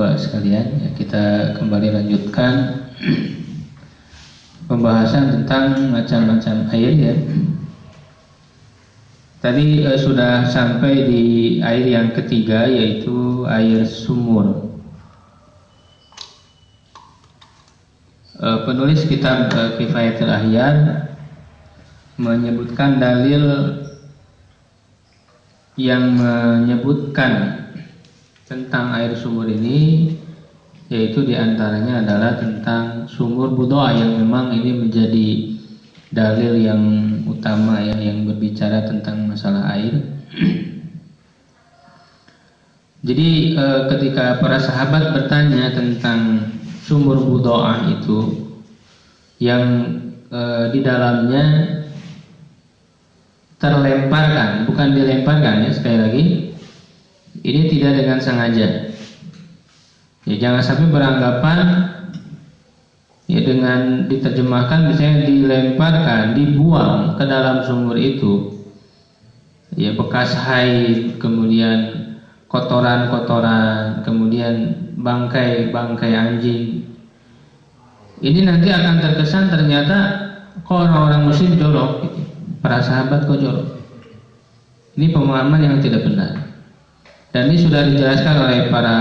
ikhwah sekalian, ya, kita kembali lanjutkan pembahasan tentang macam-macam air ya. Tadi sudah sampai di air yang ketiga, yaitu air sumur. Penulis kitab Kifayatul Ahyar menyebutkan dalil yang menyebutkan tentang air sumur ini, yaitu diantaranya adalah tentang sumur Budoa, yang memang ini menjadi dalil yang utama ya, yang berbicara tentang masalah air. Jadi ketika para sahabat bertanya tentang sumur Budoa itu, yang di dalamnya terlemparkan, bukan dilemparkan ya, sekali lagi, ini tidak dengan sengaja. Ya, jangan sampai beranggapan ya dengan diterjemahkan misalnya dilemparkan, dibuang ke dalam sumur itu, ya bekas haid, kemudian kotoran-kotoran, kemudian bangkai anjing. Ini nanti akan terkesan ternyata kok orang-orang muslim jorok gitu. Para sahabat kok jorok. Ini pemahaman yang tidak benar. Dan ini sudah dijelaskan oleh para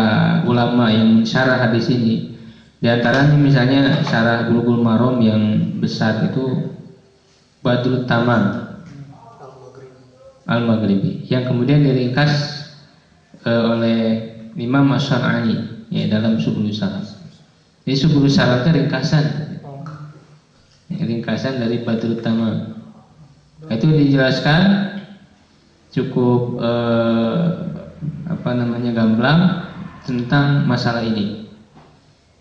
ulama yang mensyarah hadis ini. Di antaranya misalnya syarah Bulughul Maram yang besar itu Badrut Tamam Al-Maghribi, yang kemudian diringkas oleh Imam Ash-Shar'ani ya, dalam Subulus Salam. Ini Subulus Salam itu ringkasan dari Badrut Tamam. Itu dijelaskan cukup gamblang tentang masalah ini.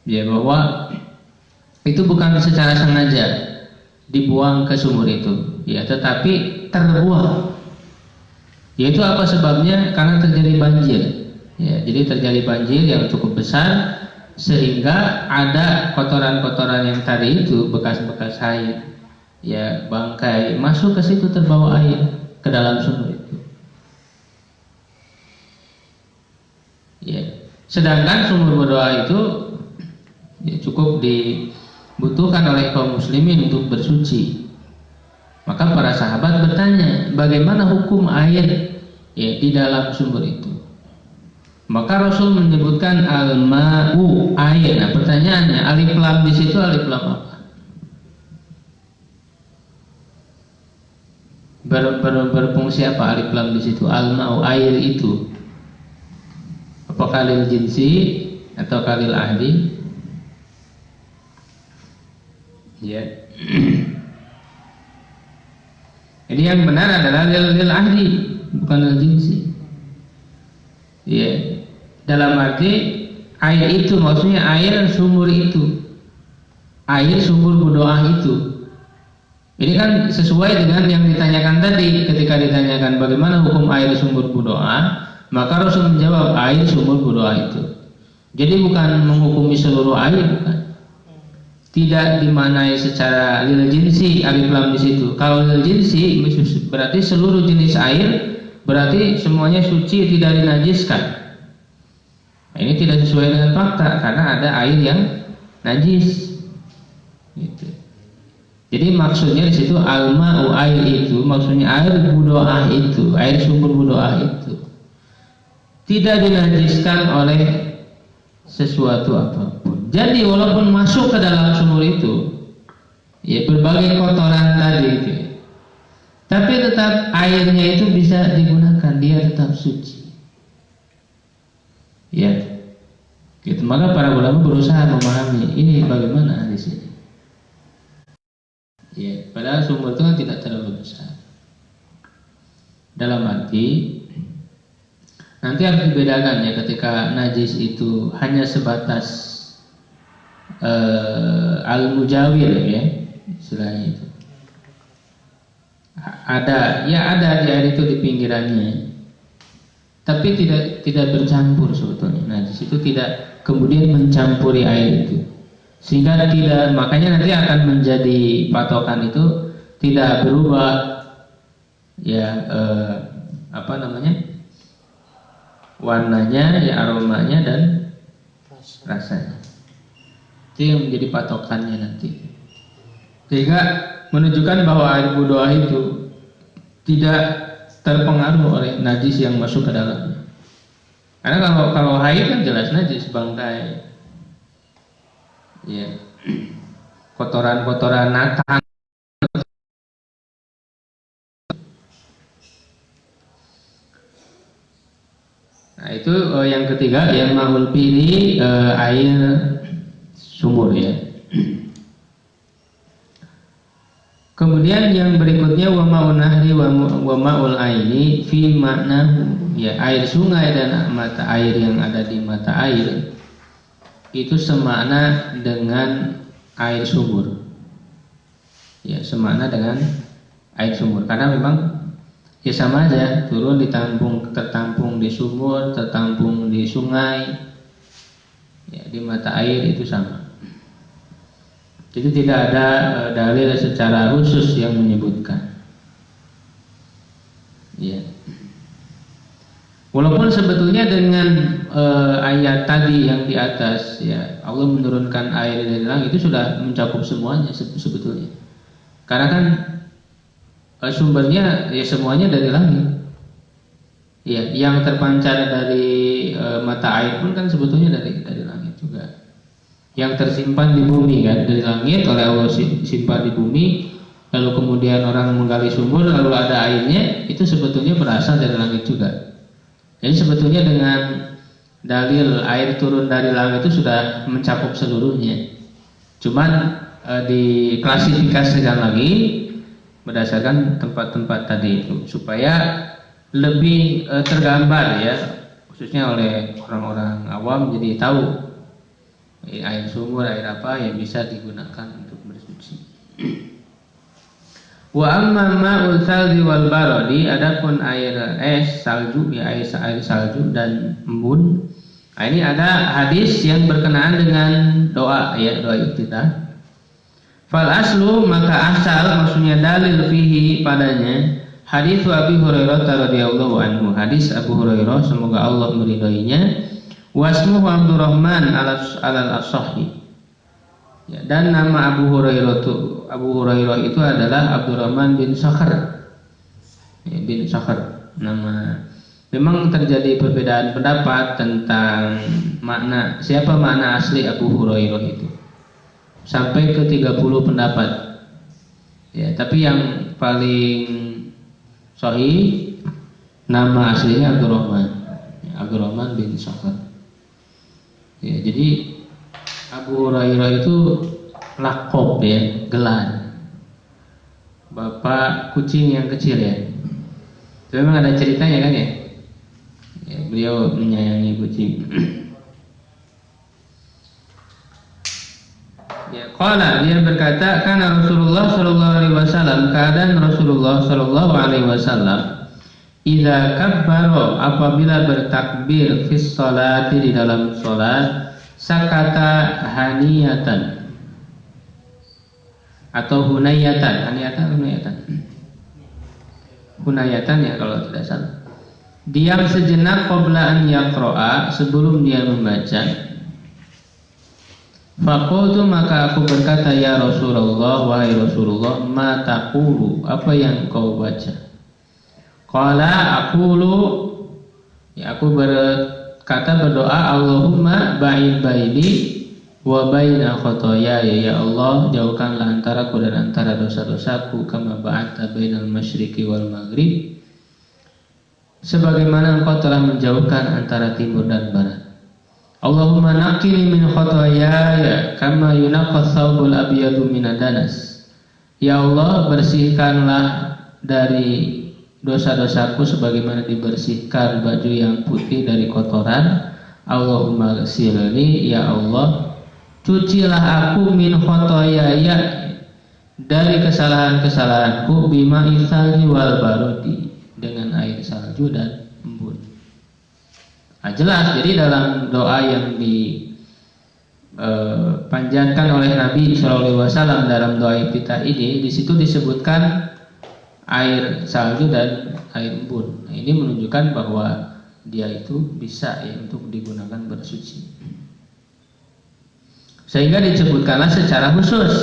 Ya, bahwa itu bukan secara sengaja dibuang ke sumur itu, ya, tetapi terbuang. Yaitu apa sebabnya? Karena terjadi banjir. Ya, jadi terjadi banjir yang cukup besar sehingga ada kotoran-kotoran yang tadi itu, bekas-bekas haid, ya, bangkai, masuk ke situ, terbawa air ke dalam sumur itu. Ya, sedangkan sumur berdoa itu ya, cukup dibutuhkan oleh kaum muslimin untuk bersuci. Maka para sahabat bertanya, bagaimana hukum air ya di dalam sumur itu? Maka Rasul menyebutkan al-ma'u, air. Nah, pertanyaannya, alif lam di situ alif lam apa? Berfungsi apa alif lam di situ? Al-ma'u, air itu. Apakah lil jinsi atau lil ahdi? Ya. Jadi yang benar adalah lil ahdi, bukan lil jinsi. Ya. Dalam arti air itu maksudnya air sumur itu, air sumur berdoa itu. Ini kan sesuai dengan yang ditanyakan tadi. Ketika ditanyakan bagaimana hukum air sumur berdoa, maka Rasul menjawab air sumur berdoa itu. Jadi bukan menghukumi seluruh air, bukan. Tidak dimanai secara lil jinsi alif lam di situ. Kalau lil jinsi berarti seluruh jenis air, berarti semuanya suci, tidak dinajiskan. Nah, ini tidak sesuai dengan fakta karena ada air yang najis. Gitu. Jadi maksudnya di situ al-ma'u, air itu maksudnya air budoah itu, air sumber budoah itu tidak dinajiskan oleh sesuatu apapun. Jadi walaupun masuk ke dalam sumur itu, ya berbagai kotoran tadi itu, tapi tetap airnya itu bisa digunakan, dia tetap suci. Ya, gitu. Maka para ulama berusaha memahami ini bagaimana di sini. Ya, padahal sumur itu kan tidak terlalu besar. Dalam arti nanti harus dibedakan ya, ketika najis itu hanya sebatas al-mujawir ya, istilahnya itu. Ada di air itu di pinggirannya. Tapi tidak bercampur sebetulnya. Najis itu tidak kemudian mencampuri air itu. Sehingga tidak, makanya nanti akan menjadi patokan itu tidak berubah ya warnanya ya, aromanya dan rasanya. Itu yang menjadi patokannya nanti. Sehingga menunjukkan bahwa air wudu itu tidak terpengaruh oleh najis yang masuk ke dalamnya. Karena kalau haid kan jelas najis, bangkai, ya, kotoran-kotoran nathan. Nah itu yang ketiga, yang mahul piri, air sumur ya. Kemudian yang berikutnya wa ma'un nahri wa ma'ul aini fi maknahu, ya, air sungai dan mata air yang ada di mata air itu semakna dengan air sumur. Ya, semakna dengan air sumur karena memang ya sama aja, turun tertampung di sumur, tertampung di sungai, ya, di mata air itu sama. Jadi tidak ada dalil secara khusus yang menyebutkan. Ya. Walaupun sebetulnya dengan ayat tadi yang di atas, ya, Allah menurunkan air dari langit itu sudah mencakup semuanya sebetulnya. Karena kan sumbernya ya semuanya dari langit. Ya, yang terpancar dari mata air pun kan sebetulnya dari langit juga. Yang tersimpan di bumi kan dari langit oleh Allah simpan di bumi, lalu kemudian orang menggali sumur lalu ada airnya, itu sebetulnya berasal dari langit juga. Jadi sebetulnya dengan dalil air turun dari langit itu sudah mencakup seluruhnya. Cuman diklasifikasikan lagi berdasarkan tempat-tempat tadi itu supaya lebih tergambar ya, khususnya oleh orang-orang awam jadi tahu air sumur, air apa yang bisa digunakan untuk bersuci. Wa amma ma'ul salji wal barodi, adapun air es, salju, ya, air salju dan embun. Nah, ini ada hadis yang berkenaan dengan doa, ya, doa iftitah. Fal aslu, maka asal, maksudnya dalil fihi padanya, hadis Abi Hurairah radhiyallahu anhu, hadis Abu Hurairah semoga Allah meridhoinya. Wasmuhu Abdurrahman al-Asahhi, ya, dan nama Abu Hurairah itu adalah Abdurrahman bin Sakhar, ya, bin Sakhar nama. Memang terjadi perbedaan pendapat tentang siapa makna asli Abu Hurairah itu, sampai ke 30 pendapat, ya, tapi yang paling sahih nama aslinya Abdurrahman bin Sakhar. Ya, jadi Abu Hurairah itu lakob, ya, gelar bapak kucing yang kecil, ya. Itu memang ada ceritanya kan, ya, ya, beliau menyayangi kucing. Ya, qala, dia berkata, kana Rasulullah sallallahu alaihi wasallam, keadaan Rasulullah sallallahu alaihi wasallam idza kabbara, apabila bertakbir fis sholati, di dalam sholat, sakata haniyatan atau hunayatan, hunayatan ya kalau tidak salah, diam sejenak qabla an yaqra'a, sebelum dia membaca. Faqultu, maka aku berkata, ya Rasulullah, wahai Rasulullah, ma taqulu, apa yang kau baca? Qala aqulu, ya, aku berdoa, Allahumma ba'id baini wa baina khotoyaya, ya Allah, jauhkanlah antaraku dan antara dosa-dosaku, kama ba'adta bainal masyriqi wal maghrib, sebagaimana engkau telah menjauhkan antara timur dan barat. Allahumma naqini min khotoyaya kama yunaqqas thawbul abyadu minadanas, ya Allah, bersihkanlah dari dosa-dosaku sebagaimana dibersihkan baju yang putih dari kotoran. Allahumma ghsilni, ya Allah, cucilah aku min khotoyaya, dari kesalahan-kesalahanku, bima isali wal barodi, dengan air salju dan embun. Nah, jelas, jadi dalam doa yang dipanjatkan oleh Nabi SAW dalam doa iftitah ini, di situ disebutkan air salju dan air embun. Nah, ini menunjukkan bahwa dia itu bisa, ya, untuk digunakan bersuci. sehingga disebutkanlah secara khusus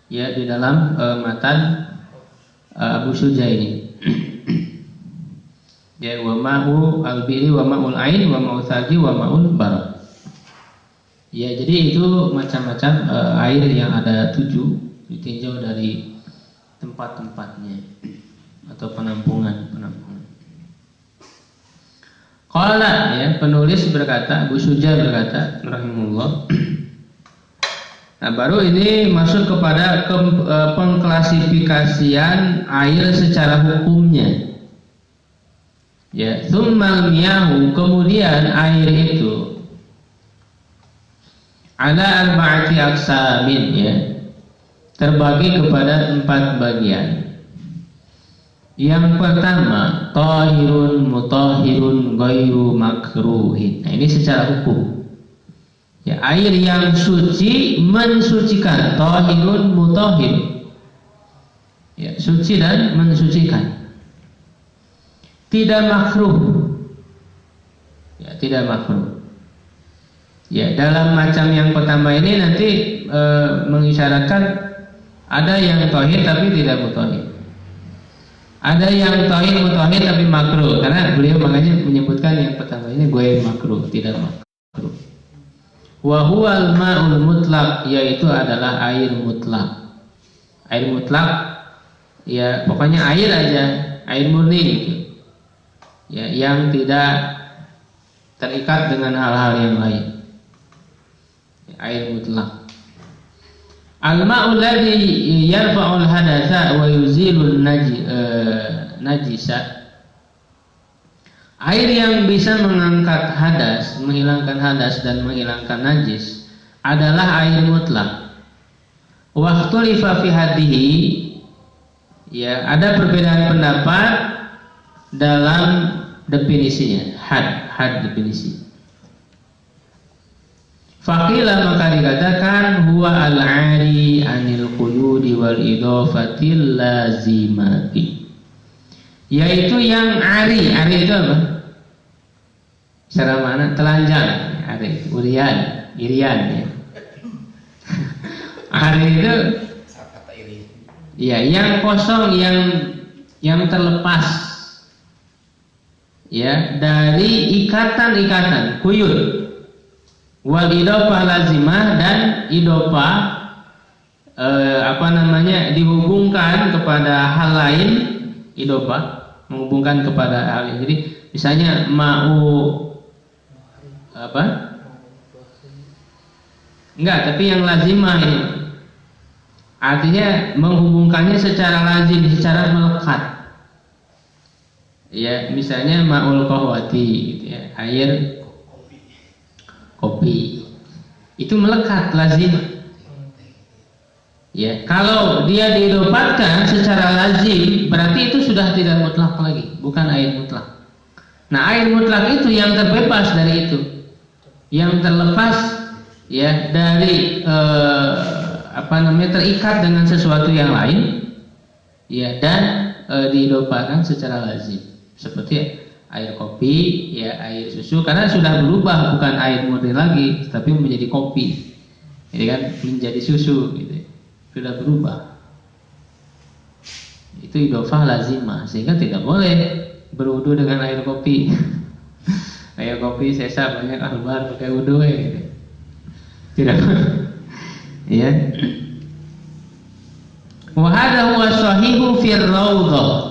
ya di dalam matan Abu Suja ini. Ya, wa ma'u al-bi'ri wa ma'ul ain wa ma'u thalji wa ma'ul barad. Ya, jadi itu macam-macam air yang ada 7 ditinjau dari tempat-tempatnya atau penampungan. Qala, ya, penulis berkata, Abu Suja berkata rahimahullah. Nah, baru ini masuk kepada pengklasifikasian air secara hukumnya. Ya, tsummal miyahu, kemudian air itu ala arba'ati aqsamin, ya, terbagi kepada 4 bagian. Yang pertama, tahirun mutahhirun ghairu makruhin. Nah, ini secara hukum. Ya, air yang suci mensucikan, tahirun mutahhir. Ya, suci dan mensucikan. Tidak makruh. Ya, tidak makruh. Ya, dalam macam yang pertama ini nanti mengisyaratkan ada yang tahir tapi tidak mutahhir. Ada yang tahir mutahhir tapi makruh, karena beliau makanya menyebutkan yang pertama ini gue makruh, tidak makruh. Wa huwal ma'ul mutlaq, yaitu adalah air mutlak. Air mutlak, ya pokoknya air aja, air murni gitu. Ya, yang tidak terikat dengan hal-hal yang lain. Ya, air mutlak. Al-ma'ul ladzi yarfa'ul hadatsa wa yuzilun najisa. Air yang bisa mengangkat hadas, menghilangkan hadas dan menghilangkan najis adalah air mutlak. Wa ikhtulifa fi haddihi, ya, ada perbedaan pendapat dalam definisinya, had definisi. Faqila, maka dikatakan huwa al-'ari anil quyudi wal idafatil lazimati, yaitu yang ari itu apa? Secara mana? Telanjang, ari, irian ya. Ari itu ya yang kosong, yang terlepas ya dari ikatan quyud. Wal idofah lazimah, dan idofah dihubungkan kepada hal lain. Idofah menghubungkan kepada hal lain. Jadi misalnya mau apa? Enggak, tapi yang lazimah ini artinya menghubungkannya secara lazim, secara melekat. Ya, misalnya ma'ul qahwati gitu ya, air kopi itu melekat, lazim. Ya, kalau dia diidopatkan secara lazim, berarti itu sudah tidak mutlak lagi, bukan air mutlak. Nah, air mutlak itu yang terbebas dari itu, yang terlepas ya dari terikat dengan sesuatu yang lain, ya, dan diidopatkan secara lazim, seperti air kopi, ya, air susu, karena sudah berubah, bukan air murni lagi, tapi menjadi kopi, ya kan, menjadi susu, gitu, sudah berubah. Itu idofah lazimah, sehingga tidak boleh berwudu dengan air kopi. Air kopi sesa banyak albar pakai wudu, gitu. Tidak, ya. Wa hadha huwa sahihu fir raudhah.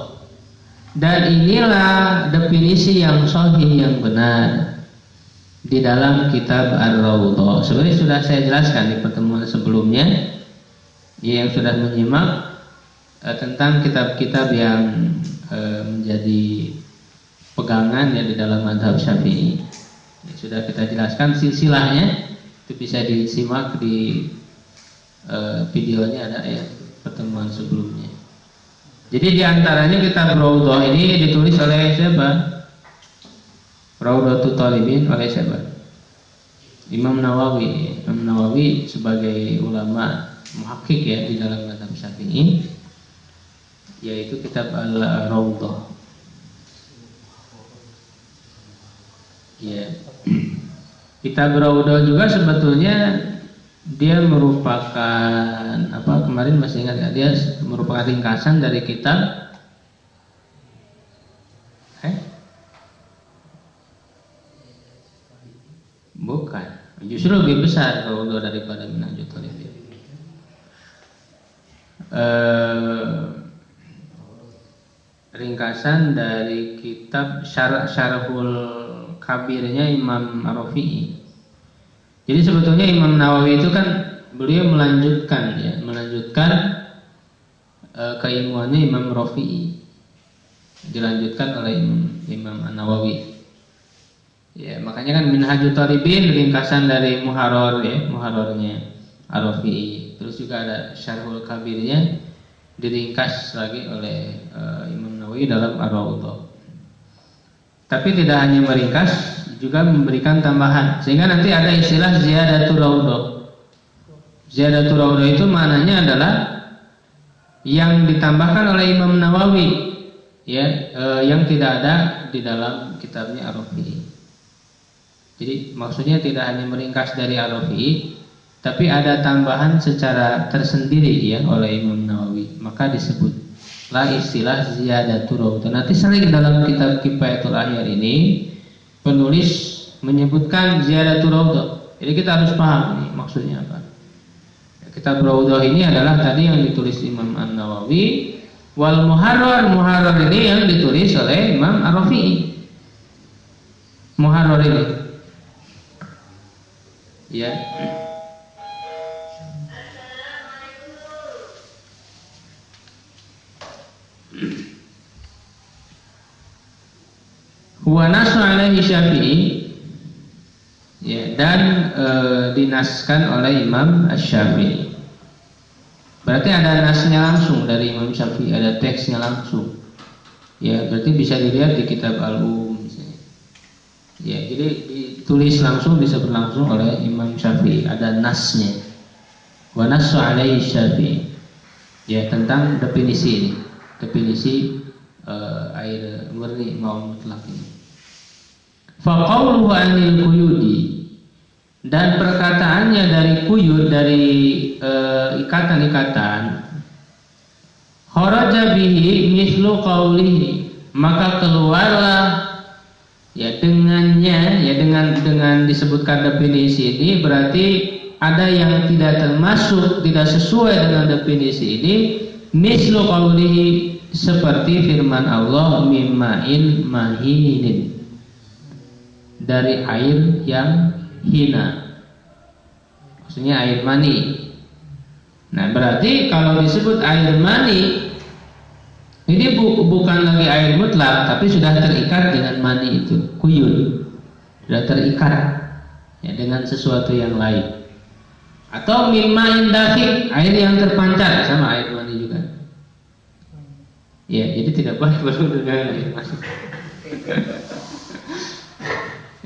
Dan inilah definisi yang sahih, yang benar di dalam kitab Ar-Raudhah. Sebenarnya sudah saya jelaskan di pertemuan sebelumnya, ya, yang sudah menyimak tentang kitab-kitab yang menjadi pegangan ya di dalam mazhab Syafi'i. Ya, sudah kita jelaskan silsilahnya, itu bisa disimak di videonya, ada ya pertemuan sebelumnya. Jadi diantaranya kitab Raudhah ini ditulis oleh siapa? Raudhatul Talibin oleh siapa? Imam Nawawi. Imam Nawawi sebagai ulama muhakkik ya di dalam mazhab Syafi'i, yaitu kitab Al-Raudhah. Ya. Kitab Raudhah juga sebetulnya dia merupakan apa, kemarin masih ingat ya, dia merupakan ringkasan dari kitab bukan, justru lebih besar kalau daripada Minhajul Talibin. Ringkasan dari kitab Syarhul Kabirnya Imam Ar-Rafi'i. Jadi sebetulnya Imam Nawawi itu kan beliau melanjutkan keilmuannya Imam Rafi'i, dilanjutkan oleh Imam An-Nawawi. Ya, makanya kan Minhajul Talibin ringkasan dari Muharrarnya Ar-Rafi'i. Terus juga ada Syarhul Kabirnya diringkas lagi oleh Imam Nawawi dalam Ar-Raudhah. Tapi tidak hanya meringkas, juga memberikan tambahan, sehingga nanti ada istilah ziyadatul raudhah. Ziyadatul raudhah itu maknanya adalah yang ditambahkan oleh Imam Nawawi, ya, yang tidak ada di dalam kitabnya Ar-Rafi'i. Jadi maksudnya tidak hanya meringkas dari Ar-Rafi'i, tapi ada tambahan secara tersendiri ya oleh Imam Nawawi, maka disebutlah istilah ziyadatul raudhah. Nanti sering dalam kitab Kifayatul Ahyar ini penulis menyebutkan ziyadatul raudhah. Jadi kita harus paham ini maksudnya apa. Kitab Raudhah ini adalah tadi yang ditulis Imam An-Nawawi, wal Muharrar ini yang ditulis oleh Imam Ar-Rafi'i. Muharrar ini, ya. Wa nasu alaihi Syafi'i, ya, dan dinaskan oleh Imam Asy-Syafi'i. Berarti ada nasnya langsung dari Imam Syafi'i, ada teksnya langsung. Ya, berarti bisa dilihat di kitab misalnya. Ya, jadi ditulis langsung, disebut langsung oleh Imam Syafi'i, ada nasnya. Wa nasu alaihi Syafi'i. Ya, tentang definisi ini. Definisi air murni mau mutlak ini. Faqauluhu anil quyudi, dan perkataannya dari quyud, dari ikatan-ikatan, kharaja bihi mislu qaulihi, maka keluarlah ya dengannya, ya dengan disebutkan definisi ini, berarti ada yang tidak termasuk, tidak sesuai dengan definisi ini, mislu qaulihi, seperti firman Allah, mimma'in mahinin, dari air yang hina, maksudnya air mani. Nah, berarti kalau disebut air mani ini bukan lagi air mutlak, tapi sudah terikat dengan mani itu, quyud, sudah terikat ya dengan sesuatu yang lain. Atau mimma'in dafiq, air yang terpancar, sama air mani juga. Ya, jadi tidak boleh dengan air mani.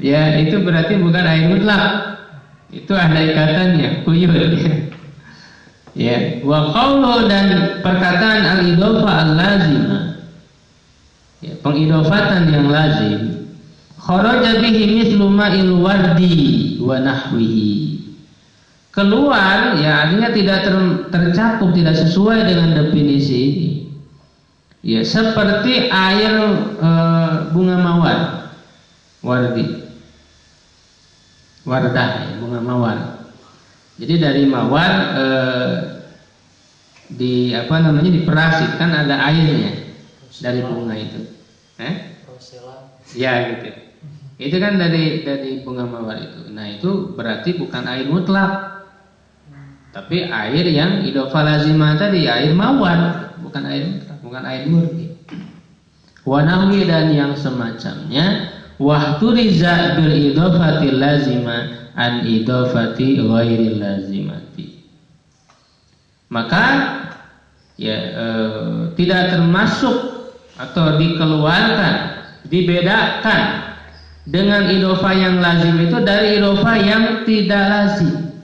Ya, itu berarti bukan air mutlak. Itu ada ikatannya, quyud. Ya, wa qaulu, dan perkataan al-idhofah al-lazimah. Ya, pengidofatan yang lazim. Kharaja bihi mithlu ma'il wardi wa nahwihi. Keluar, ya artinya tidak tercakup, tidak sesuai dengan definisi ini. Ya, seperti air bunga mawar, wardi. Wardah, ya, bunga mawar. Jadi dari mawar diperasik, kan ada airnya dari bunga itu. Ya, gitu. Itu kan dari bunga mawar itu. Nah, itu berarti bukan air mutlak, tapi air yang idhofah lazimah tadi, air mawar, bukan air mutlak, bukan air murni. Wa nahwi, dan yang semacamnya. Wahturiza bil idhofati lazima an idhofati ghairi lazimati. Maka ya tidak termasuk atau dikeluarkan, dibedakan dengan idhofah yang lazim itu dari idhofah yang tidak lazim.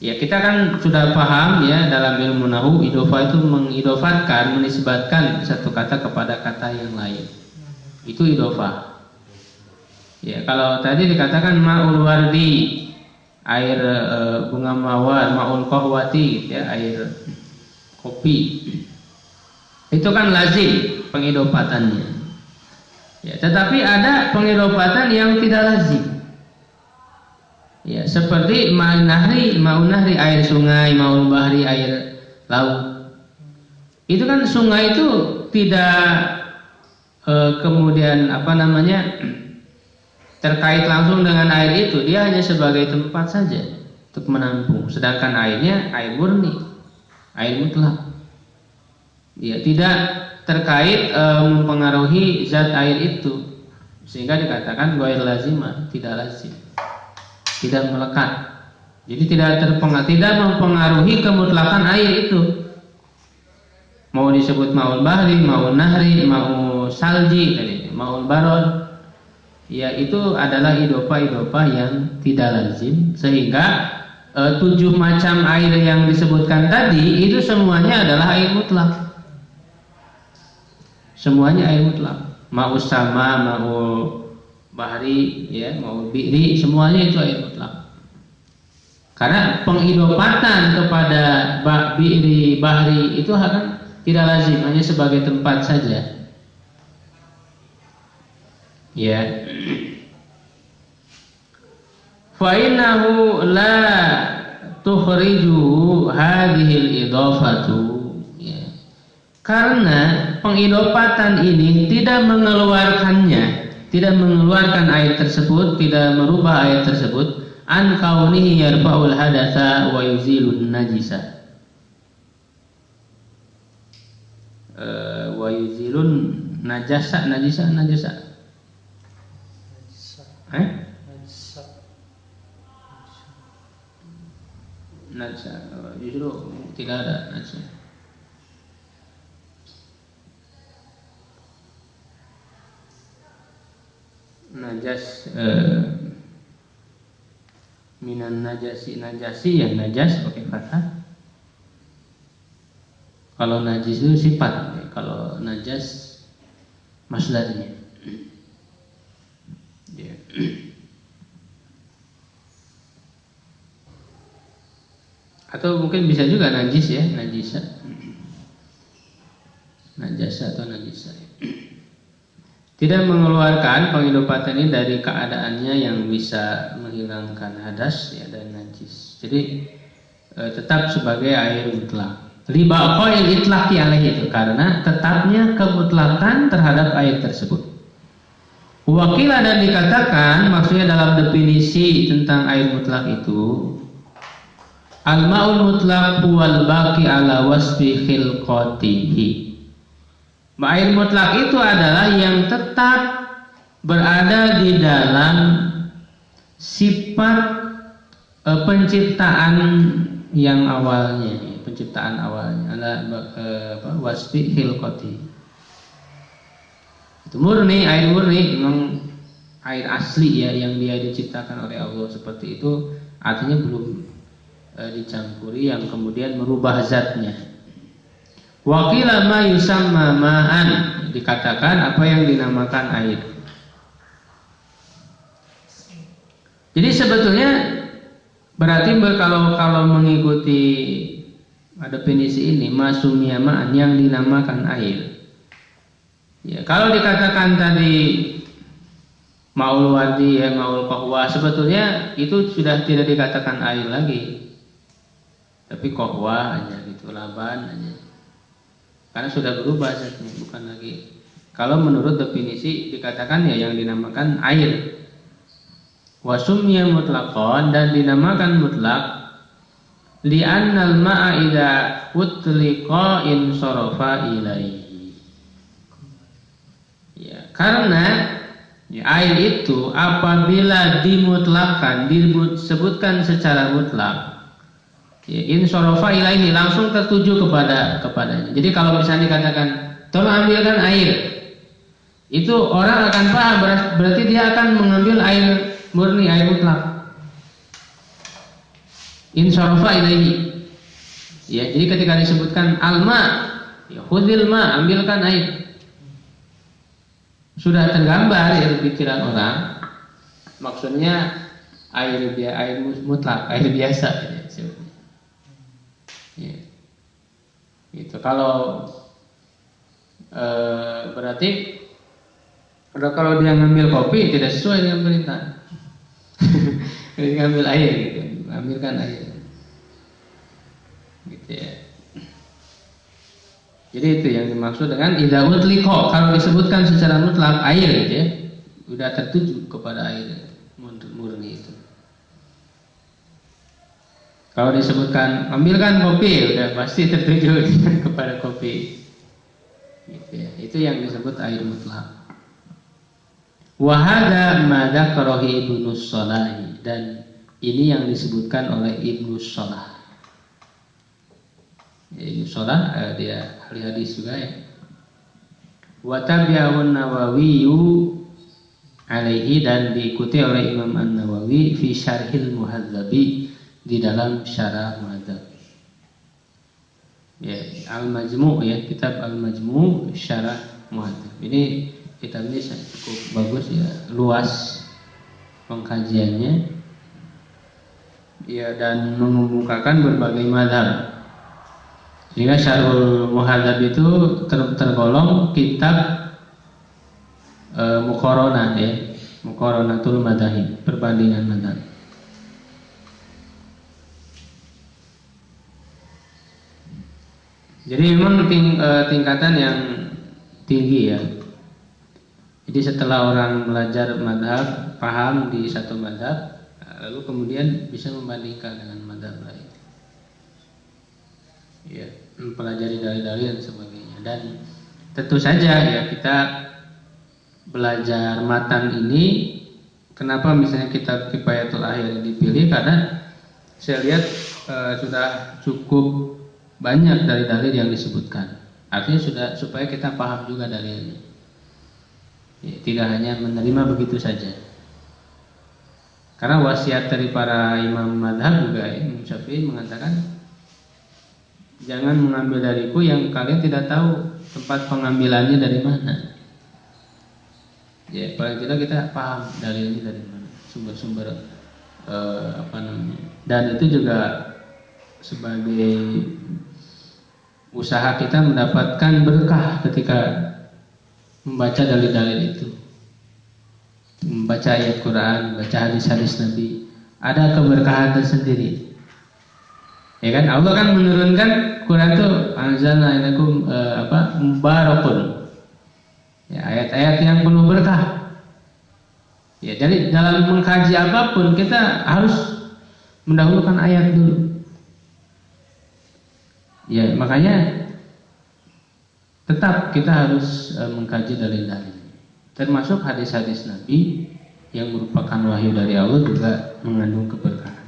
Ya, kita kan sudah paham ya dalam ilmu nahwu, idhofah itu mengidhofatkan, menisbatkan satu kata kepada kata yang lain. Itu idhofah. Ya, kalau tadi dikatakan ma'ul wardi, air bunga mawar, maul qahwati, ya, air kopi. Itu kan lazim pengidopatannya. Ya, tetapi ada pengidopatan yang tidak lazim. Ya, seperti ma'un nahri air sungai, maul bahri air laut. Itu kan sungai itu tidak kemudian terkait langsung dengan air itu, dia hanya sebagai tempat saja untuk menampung. Sedangkan airnya air murni, air mutlak. Ya, tidak terkait mempengaruhi zat air itu, sehingga dikatakan ghair lazimah, tidak lazim, tidak melekat. Jadi tidak mempengaruhi kemutlakan air itu. Mau disebut maul bahri, maul nahri, maul salji, maul baron, ya itu adalah idopah yang tidak lazim, sehingga 7 macam air yang disebutkan tadi itu semuanya adalah air mutlak. Semuanya air mutlak. Mau sama, mau bahri, ya, mau bi'ri, semuanya itu air mutlak. Karena pengidopatan kepada bi'ri, bahri itu tidak lazim, hanya sebagai tempat saja. Ya. Fa innahu la tukhriju hadhil idafatu, ya. Karena pengidopatan ini tidak mengeluarkan air tersebut, tidak merubah air tersebut an kaunihi yarfa'ul hadatsa wa yuzilun najisa. Wa yuzilun najasa. Najasa justru tidak ada najasa. Najas minan najasi ya, najas pakai fathah. Kalau najis itu sifat, kalau najas masdarnya. Ya. Atau mungkin bisa juga najis, ya, najisa. Najasa atau najisa. Tidak mengeluarkan pengidopatan ini dari keadaannya yang bisa menghilangkan hadas, ya, dan najis. Jadi tetap sebagai air mutlak. Libaqail itlaqi alaihi, itu karena tetapnya kemutlakan terhadap air tersebut. Wakila, dan dikatakan, maksudnya dalam definisi tentang air mutlak itu, al-ma'ul mutlak huwal baqi ala wasfi khilqatihi. Air mutlak itu adalah yang tetap berada di dalam sifat penciptaan yang awalnya. Penciptaan awalnya adalah wasfi khilqati. Itu murni, air murni, memang air asli, ya, yang dia diciptakan oleh Allah seperti itu, artinya belum dicampuri yang kemudian merubah zatnya. Wakila ma yusamma ma'an, dikatakan apa yang dinamakan air. Jadi sebetulnya berarti kalau mengikuti definisi ini, masumia ma'an, yang dinamakan air. Ya, kalau dikatakan tadi maul wardi, ya, maul qahwa, sebetulnya itu sudah tidak dikatakan air lagi, tapi qahwa aja gitu, laban aja. Karena sudah berubah zatnya, bukan lagi. Kalau menurut definisi dikatakan, ya, yang dinamakan air. Wasumnya mutlaqan, dan dinamakan mutlak li'annal ma'a idza utliqa in sarafa ilaihi. Ya, karena, ya, air itu apabila dimutlakan, disebutkan secara mutlak, ya, in sarafa ilaihi, langsung tertuju kepadanya. Jadi kalau misalnya dikatakan tolong ambilkan air, itu orang akan paham, berarti dia akan mengambil air murni, air mutlak. Insarafa ilaihi. Ya, jadi ketika disebutkan alma, ya, khudil ma, ambilkan air. Sudah tergambar, ya, di pikiran orang. Maksudnya air mutlak, air biasa ya. Ya. Gitu. Kalau berarti kalau dia ngambil kopi tidak sesuai dengan perintah. Ngambil air gitu, ambilkan air. Gitu ya. Jadi itu yang dimaksud dengan idza utliqa, kalau disebutkan secara mutlak air gitu ya, sudah tertuju kepada air murni itu. Kalau disebutkan ambilkan kopi, udah pasti tertuju kepada kopi. Gitu ya. Itu yang disebut air mutlak. Wa hadza ma dzakarahu Ibnu Shalah, dan ini yang disebutkan oleh Ibnu Shalah. Ibnu Shalah dia ahli hadis juga ya. Wa tabi'ahu Nawawi alaihi, dan diikuti oleh Imam An-Nawawi fi Syarhil Muhadzabi, di dalam Syarah Muhadzab. Ya, Al-Majmu' ya, kitab Al-Majmu' Syarah Muhadzab. Ini kitab ini cukup bagus ya, luas pengkajiannya. Ya, dan mengemukakan berbagai mazhab. Sehingga Syarhul Muhadzab itu tergolong kitab muqaranah ya, muqaranatul madzhab, perbandingan mazhab. Jadi memang tingkatan yang tinggi ya. Jadi setelah orang belajar mazhab, paham di satu mazhab, lalu kemudian bisa membandingkan dengan mazhab lain. Ya, mempelajari dalil-dalil dan sebagainya. Dan tentu saja ya, kita belajar matan ini, kenapa misalnya kitab Kifayatul Ahyar dipilih, karena saya lihat sudah cukup banyak dari dalil yang disebutkan. Artinya sudah, supaya kita paham juga dalilnya ya, tidak hanya menerima begitu saja. Karena wasiat dari para imam madhab juga, Imam Syafi'i mengatakan, jangan mengambil dariku yang kalian tidak tahu tempat pengambilannya dari mana. Ya, paling tidak kita paham dalilnya dari mana, sumber-sumber dan itu juga sebagai usaha kita mendapatkan berkah ketika membaca dalil-dalil itu, membaca ayat Quran, membaca hadis-hadis Nabi, ada keberkahan tersendiri. Ya kan, Allah kan menurunkan Quran itu anzalna ilaikum mubarakun. Ya, ayat-ayat yang penuh berkah. Ya, jadi dalam mengkaji apapun kita harus mendahulukan ayat dulu. Ya, makanya tetap kita harus mengkaji dalil-dalil, termasuk hadis-hadis Nabi yang merupakan wahyu dari Allah juga mengandung keberkahan.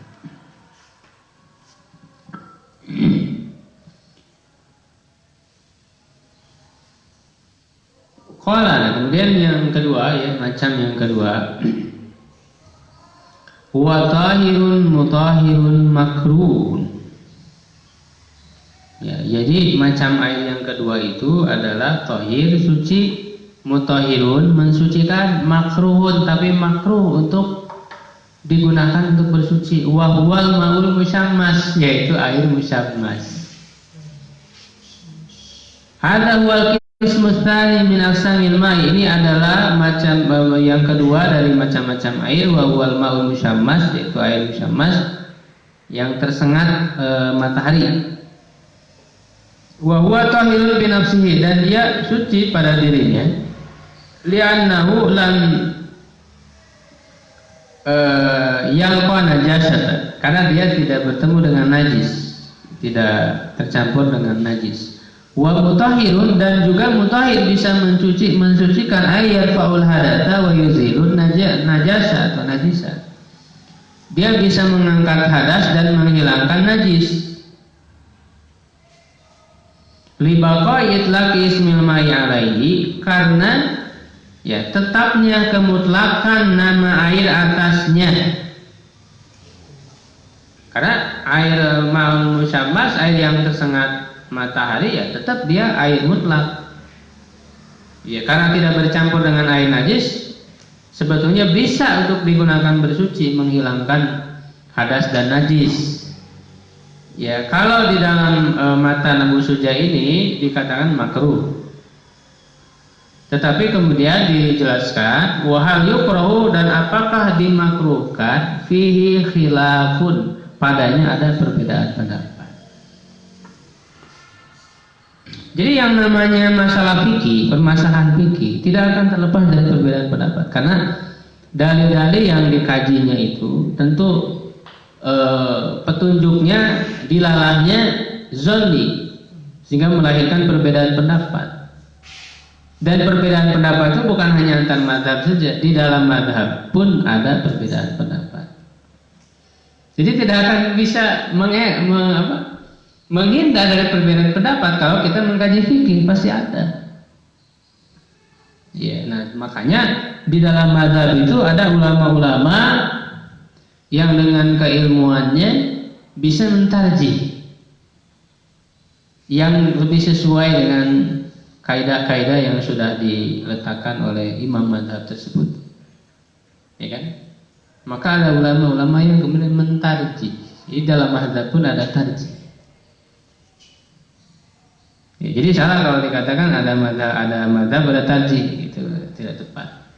Qala, kemudian yang kedua ya, macam yang kedua, wa tahirun mutahhirun makruhun. Ya, jadi macam air yang kedua itu adalah tahir, suci, mutahhirun, mensucikan, makruhun, tapi makruh untuk digunakan untuk bersuci. Wa huwal ma'ul musyammas, yaitu air musyammas. Hadza huwal qismus tsani min aqsamil ma'i, ini adalah macam yang kedua dari macam-macam air. Wa huwal ma'ul musyammas, yaitu air musyammas yang tersengat matahari. Wa huwa tahirun bi nafsihi, dan dia suci pada dirinya. Li'annahu lam yalqa najasatan, karena dia tidak bertemu dengan najis, tidak tercampur dengan najis. Wa mutahhirun, dan juga mutahhir bisa mensucikan air, yarfa'ul hadatsa wa yuzilun najasa atau najisa. Dia bisa mengangkat hadas dan menghilangkan najis. Libaqa itlaqi ismil ma'i alaihi, karena ya tetapnya kemutlakan nama air atasnya. Karena air ma'ul musyammas, air yang tersengat matahari, ya tetap dia air mutlak. Ya, karena tidak bercampur dengan air najis, sebetulnya bisa untuk digunakan bersuci, menghilangkan hadas dan najis. Ya, kalau di dalam matan Abu Suja ini dikatakan makruh. Tetapi kemudian dijelaskan wahal yukrahu, dan apakah dimakruhkan, fihi khilafun, padanya ada perbedaan pendapat. Jadi yang namanya masalah fikih, permasalahan fikih tidak akan terlepas dari perbedaan pendapat, karena dalil-dalil yang dikajinya itu tentu petunjuknya dilalahnya zonni, sehingga melahirkan perbedaan pendapat. Dan perbedaan pendapat itu bukan hanya antar mazhab saja, di dalam mazhab pun ada perbedaan pendapat. Jadi tidak akan bisa menghindar dari perbedaan pendapat kalau kita mengkaji fikih, pasti ada. Ya, nah makanya di dalam mazhab itu ada ulama-ulama yang dengan keilmuannya bisa mentarjih yang lebih sesuai dengan kaidah-kaidah yang sudah diletakkan oleh imam mazhab tersebut, ya kan? Maka ada ulama-ulama yang kemudian mentarjih. Di dalam mazhab pun ada tarjih. Ya, jadi salah kalau dikatakan ada mazhab ada tarjih, itu tidak tepat.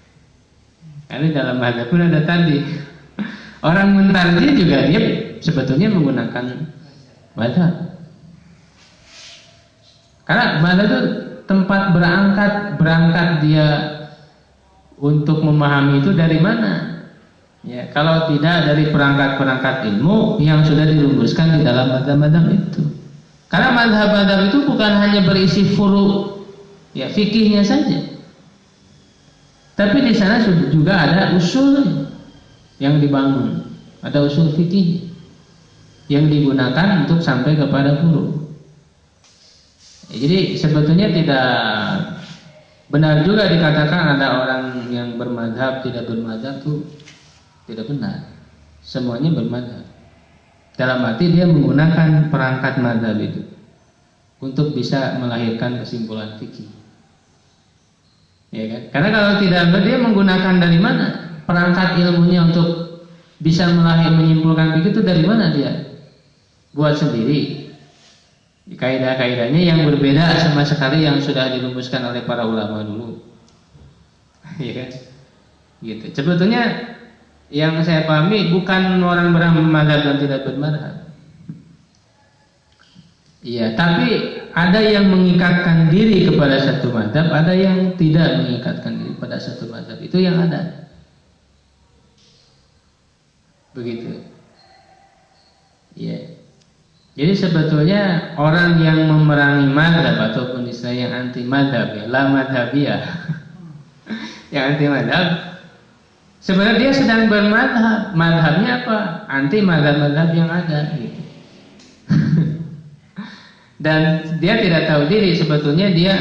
Karena dalam mazhab pun ada tarjih. Orang mentarjih juga dia sebetulnya menggunakan mazhab. Karena mazhab itu tempat berangkat dia untuk memahami itu dari mana? Ya, kalau tidak dari perangkat-perangkat ilmu yang sudah dirumuskan di dalam mazhab-mazhab itu. Karena mazhab-mazhab itu bukan hanya berisi furu, ya fikihnya saja, tapi di sana juga ada usul yang dibangun, ada usul fikih yang digunakan untuk sampai kepada furu. Jadi sebetulnya tidak benar juga dikatakan ada orang yang bermadhab tidak bermadhab, itu tidak benar. Semuanya bermadhab. Dalam arti dia menggunakan perangkat madhab itu untuk bisa melahirkan kesimpulan fikih. Ya kan? Karena kalau tidak, dia menggunakan dari mana perangkat ilmunya untuk bisa menyimpulkan fikih itu, dari mana dia buat sendiri. Kaidah-kaidahnya yang berbeda sama sekali yang sudah dirumuskan oleh para ulama dulu, ya kan? Gitu. Sebetulnya yang saya pahami bukan orang bermadhab dan tidak bermadhab, iya, tapi ada yang mengikatkan diri kepada satu madhab, ada yang tidak mengikatkan diri pada satu madhab, itu yang ada, begitu, iya. Jadi sebetulnya orang yang memerangi madhab ataupun istilah yang anti madhab, ya, la madhabiyah, yang anti madhab, sebenarnya dia sedang bermadhab. Madhabnya apa? Anti madhab-madhab yang ada, gitu. Dan dia tidak tahu diri, sebetulnya dia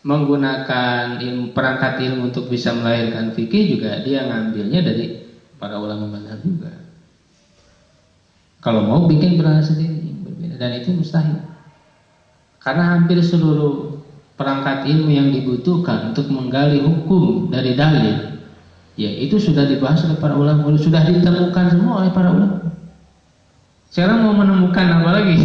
menggunakan perangkat ilmu untuk bisa melahirkan fikih juga dia ngambilnya dari para ulama madhab juga. Kalau mau bikin berangkat sendiri yang berbeda, dan itu mustahil. Karena hampir seluruh perangkat ilmu yang dibutuhkan untuk menggali hukum dari dalil, ya itu sudah dibahas oleh para ulama, sudah ditemukan semua oleh para ulama. Sekarang mau menemukan apa lagi?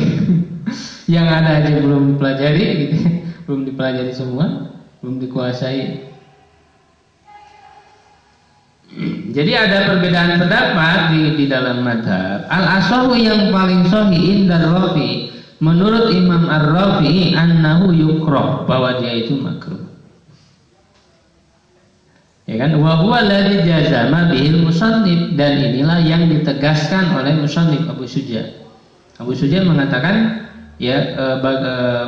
Yang ada aja belum dipelajari, gitu. Belum dipelajari semua, belum dikuasai. Jadi ada perbedaan pendapat di dalam madhab. Al-ashahu yang paling sahih indar Rafi, menurut Imam Ar-Rafi'i, annahu yukrah, bahwa dia itu makruh. Ya kan? Wa huwa alladhi jazama bihil musannif, dan inilah yang ditegaskan oleh musannif Abu Suja. Abu Suja mengatakan, ya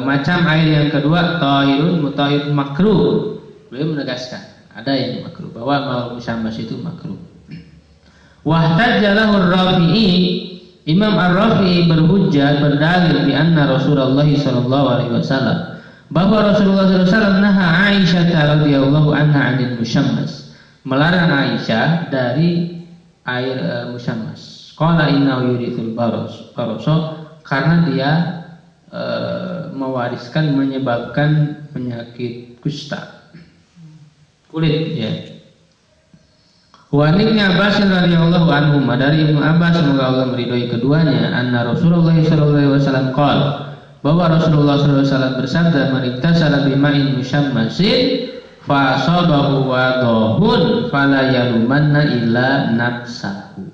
macam air yang kedua tahirun mutahhir makruh. Beliau menegaskan ada yang makruh, bahwa mau musammas itu makruh. Wahtajjalahu Ar-Rafi'i, Imam Ar-Rafi'i berhujjah, berdalil bi anna Rasulullah sallallahu alaihi wasallam, bahwa Rasulullah sallallahu alaihi wasallam naha Aisyah radhiyallahu anha 'anil musammas, melarang Aisyah dari air musammas. Qala innahu yurithul baros, karena dia mewariskan, menyebabkan penyakit kusta kulit, ya. Wa Ibnu Abbas radhiyallahu anhu, dari Ibnu Abbas semoga Allah meridhai keduanya, anna Rasulullah sallallahu alaihi wasallam qala, bahwa Rasulullah sallallahu alaihi wasallam bersabda, "Man iktasala bima'in musyammasin fa asabahu wadahun fala yalumanna illa nafsahu."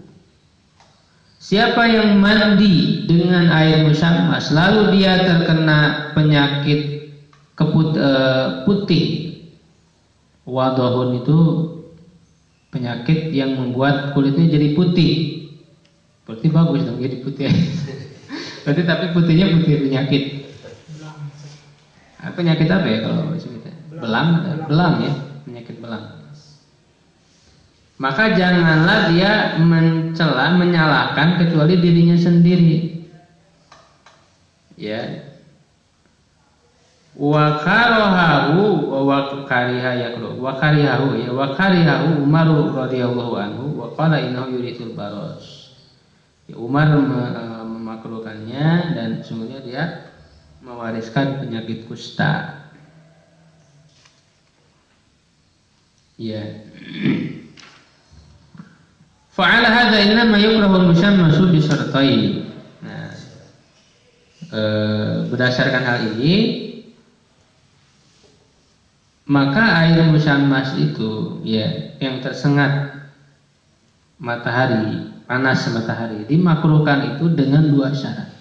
Siapa yang mandi dengan air musyammas lalu dia terkena penyakit putih. Wadahun itu penyakit yang membuat kulitnya jadi putih. Berarti bagus dong jadi putih. Berarti tapi putihnya putih penyakit. Penyakit apa ya kalau kita? Belang ya, penyakit belang. Maka janganlah dia menyalahkan kecuali dirinya sendiri. Ya. Wa karahahu wa karihahu Umar radhiyallahu anhu wa qala innahu yuritul baros. Ya, Umar memakruhkannya dan sungguhnya dia mewariskan penyakit kusta. Ya. Fa'ala hadza innama yukrahu al-musyammasu bi syartain. Nah, berdasarkan hal ini maka air musyammas itu ya yang tersengat matahari, panas matahari dimakruhkan itu dengan dua syarat.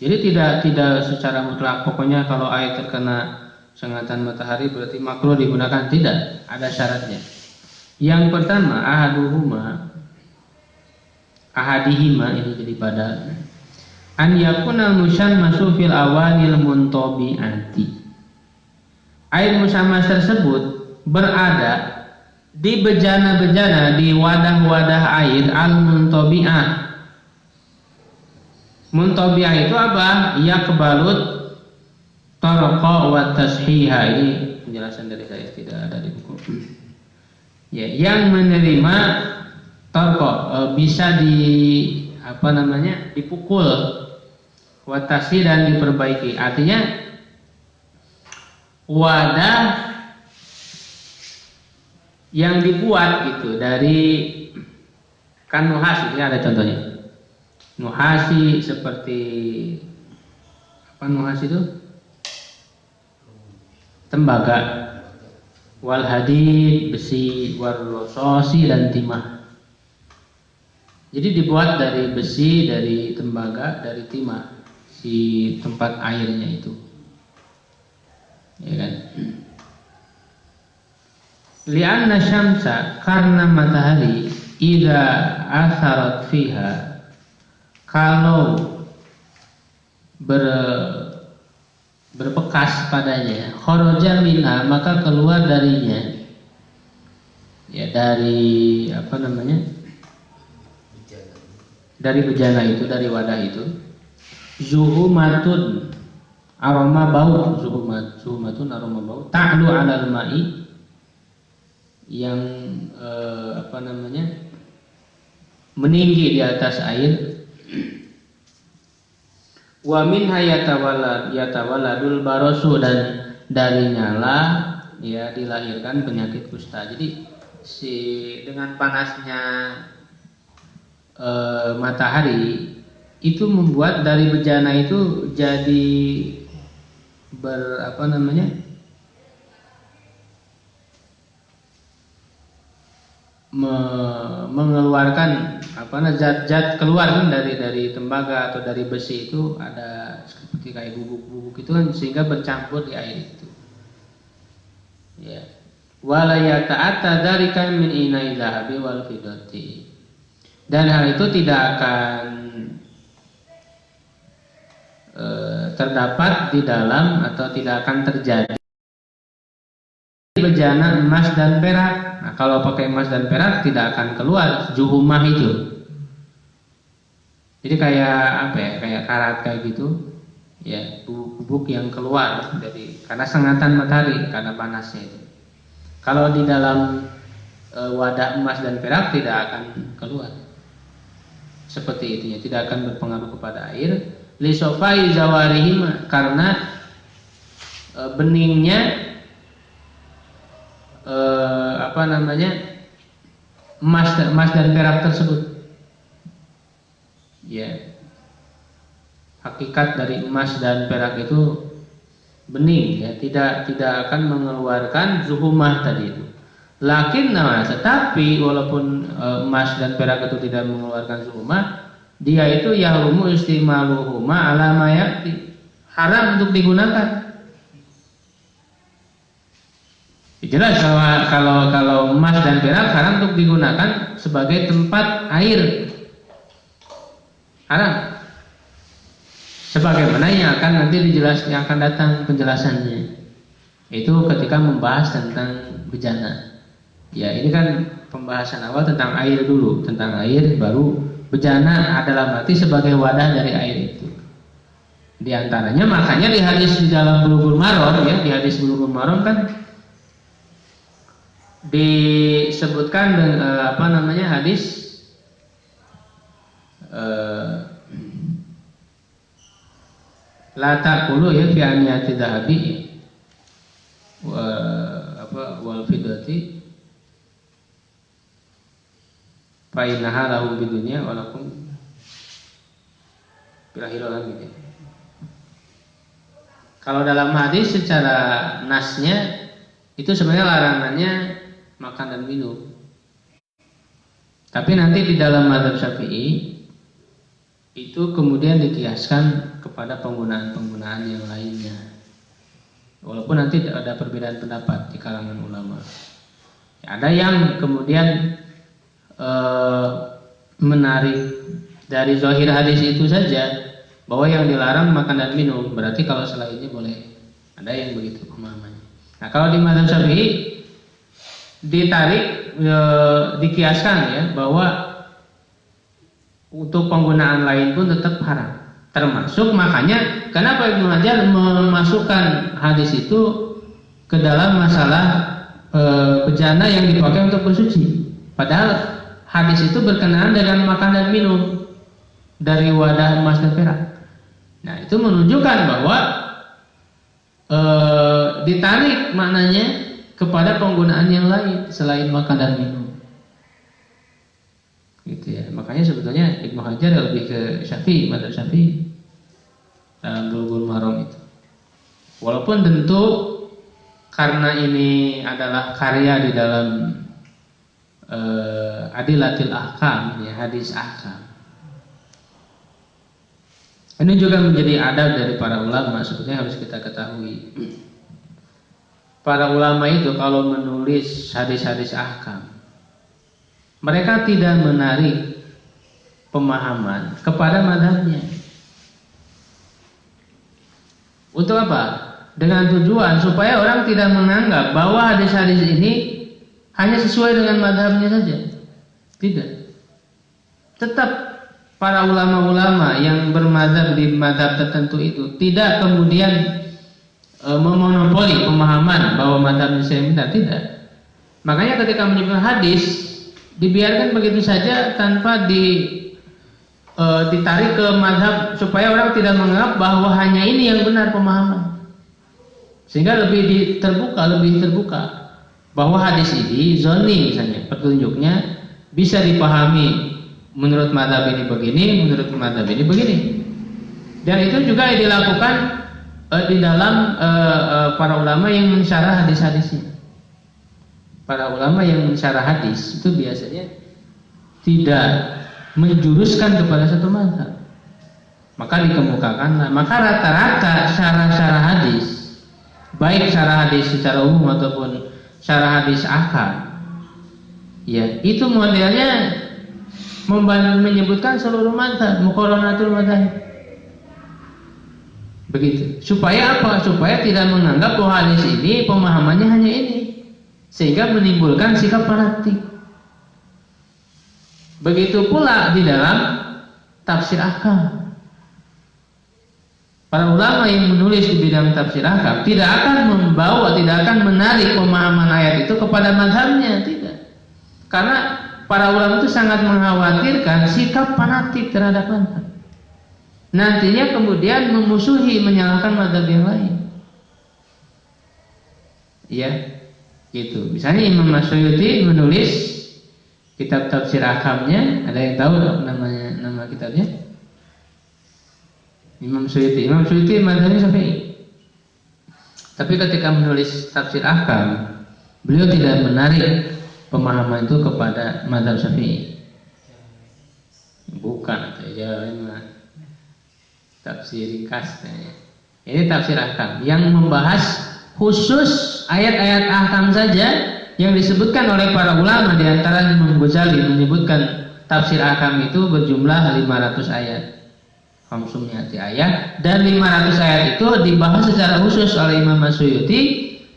Jadi tidak secara mutlak pokoknya kalau air terkena sengatan matahari berarti makruh digunakan, tidak, ada syaratnya. Yang pertama ahadihima ini jadi pada an yakuna musyammasu fil awanil muntabi'ati. Air musyammas tersebut berada di bejana-bejana, di wadah-wadah air al-muntabi'ah. Muntabi'ah itu apa? Yaqbalut tarqa wa tashiha. Ini penjelasan dari saya, tidak ada di buku. Ya, yang menerima tarqa bisa dipukul, wa tashi dan diperbaiki. Artinya wadah yang dibuat gitu dari kan nuhas, ini ada contohnya. Nuhasi seperti apa nuhas itu? Tembaga. Wal hadid besi, wal rososi dan timah. Jadi dibuat dari besi, dari tembaga, dari timah si tempat airnya itu. Ya kan? Lianna syamsa, karena matahari idza atharat fiha, kalau berbekas padanya, kharaja minha, maka keluar darinya ya dari dari bejana itu, dari wadah itu, zuhumatun, aroma bau, zuhumatun aroma bau, ta'lu 'alal ma'i, yang meninggi di atas air. Wa minha yatawaladul barosu, dan darinya lah ya dilahirkan penyakit kusta. Jadi dengan panasnya matahari itu membuat dari bejana itu jadi mengeluarkan zat-zat keluar kan dari tembaga atau dari besi itu, ada seperti kayak bubuk-bubuk itu kan, sehingga bercampur di air itu. Ya. Wala yata'atta dzalika min ina'i dzahabi wal fiddati. Dan hal itu tidak akan terdapat di dalam atau tidak akan terjadi bejana emas dan perak. Nah, kalau pakai emas dan perak tidak akan keluar juhumah itu. Jadi kayak kayak karat kayak gitu, ya, bubuk-bubuk yang keluar karena sengatan matahari, karena panasnya itu. Kalau di dalam wadah emas dan perak tidak akan keluar seperti itunya, tidak akan berpengaruh kepada air. Li sofai zawarihim, karena beningnya emas dan perak tersebut. Ya, hakikat dari emas dan perak itu bening, ya, tidak akan mengeluarkan zuhumah tadi itu. Tetapi walaupun emas dan perak itu tidak mengeluarkan zuhumah, dia itu yahrumu istimaluhuma ala ma ya'ti, haram untuk digunakan. Jelas kalau emas dan perak haram untuk digunakan sebagai tempat air, haram. Sebagaimana yang akan nanti yang akan datang penjelasannya, itu ketika membahas tentang bejana. Ya, ini kan pembahasan awal tentang air dulu, tentang air, baru bejana adalah berarti sebagai wadah dari air itu. Di antaranya makanya di hadis di dalam Bulughul Maram, ya, di hadis Bulughul Maram kan disebutkan hadis la taqulu ya fi aniyati dhahabi wal fiddati fa innaha lahu bidunya wa lakum bil akhirah gitu. Kalau dalam hadis secara nasnya itu sebenarnya larangannya makan dan minum. Tapi nanti di dalam mazhab Syafi'i itu kemudian dikiaskan kepada penggunaan yang lainnya. Walaupun nanti ada perbedaan pendapat di kalangan ulama. Ada yang kemudian menarik dari zahir hadis itu saja bahwa yang dilarang makan dan minum, berarti kalau selainnya boleh. Ada yang begitu pemahamannya. Nah, kalau di mazhab Syafi'i ditarik dikiaskan, ya, bahwa untuk penggunaan lain pun tetap haram. Termasuk makanya kenapa Ibnu Hajar memasukkan hadis itu ke dalam masalah bejana yang dipakai untuk bersuci. Padahal hadis itu berkenaan dengan makan dan minum dari wadah emas dan perak. Nah, itu menunjukkan bahwa ditarik maknanya kepada penggunaan yang lain selain makan dan minum. Gitu ya. Makanya sebetulnya Ibnu Hajar lebih ke Syafi'i, mazhab Syafi'i dalam Bulughul Maram itu. Walaupun tentu karena ini adalah karya di dalam Adilatil Ahkam, ya, hadis ahkam. Ini juga menjadi adab dari para ulama, sebetulnya harus kita ketahui. Para ulama itu kalau menulis hadis-hadis ahkam, mereka tidak menarik pemahaman kepada mazhabnya. Untuk apa? Dengan tujuan supaya orang tidak menganggap bahwa hadis-hadis ini hanya sesuai dengan mazhabnya saja. Tidak. Tetap para ulama-ulama yang bermazhab di mazhab tertentu itu tidak kemudian memonopoli pemahaman bahwa mazhabnya saya minta, tidak. Makanya ketika menyebutkan hadis dibiarkan begitu saja tanpa ditarik ke mazhab supaya orang tidak menganggap bahwa hanya ini yang benar pemahaman. Sehingga lebih terbuka bahwa hadis ini zoni misalnya petunjuknya bisa dipahami menurut mazhab ini begini, menurut mazhab ini begini. Dan itu juga dilakukan di dalam para ulama yang mensyarah hadis-hadisnya. Para ulama yang mensyarah hadis itu biasanya tidak menjuruskan kepada satu mazhab. Maka dikemukakanlah, maka rata-rata syarah-syarah hadis, baik syarah hadis secara umum ataupun syarah hadis ahkam, ya, itu modelnya menyebutkan seluruh mazhab, muqarranatul mazhab. Begitu. Supaya apa? Supaya tidak menganggap bahwa hadis ini pemahamannya hanya ini, sehingga menimbulkan sikap fanatik. Begitu pula di dalam tafsir ahkam. Para ulama yang menulis di bidang tafsir ahkam tidak akan menarik pemahaman ayat itu kepada mazhabnya, tidak. Karena para ulama itu sangat mengkhawatirkan sikap fanatik terhadap mazhab. Nantinya kemudian memusuhi, menyalahkan mazhab yang lain. Ya, gitu. Misalnya Imam Masyuyuti menulis kitab tafsir akamnya, ada yang tahu namanya, nama kitabnya? Imam Suyuti. Imam Suyuti mazhabnya Syafi'i. Tapi ketika menulis tafsir akam, beliau tidak menarik pemahaman itu kepada mazhab Syafi'i. Bukan, saja tafsir ringkas. Ini tafsir akam yang membahas khusus ayat-ayat ahkam saja yang disebutkan oleh para ulama, di antara Imam Ghazali menyebutkan tafsir ahkam itu berjumlah 500 ayat. 500 ayat, dan 500 ayat itu dibahas secara khusus oleh Imam Suyuti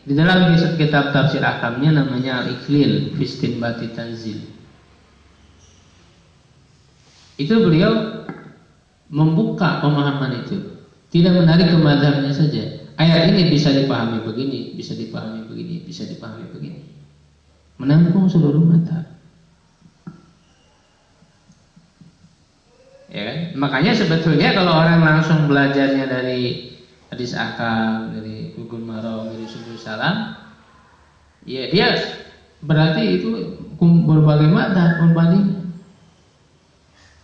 di dalam kitab tafsir akamnya namanya Al-Iqlil fi Istinbati Tanzil. Itu beliau membuka pemahaman itu, tidak menarik ke mazhabnya saja. Ayat ini bisa dipahami begini, bisa dipahami begini, bisa dipahami begini. Menampung seluruh mazhab. Ya kan? Makanya sebetulnya kalau orang langsung belajarnya dari hadis akam, dari Bulughul Maram, dari Subul Salam, ya dia berarti itu berbagai mazhab membanding.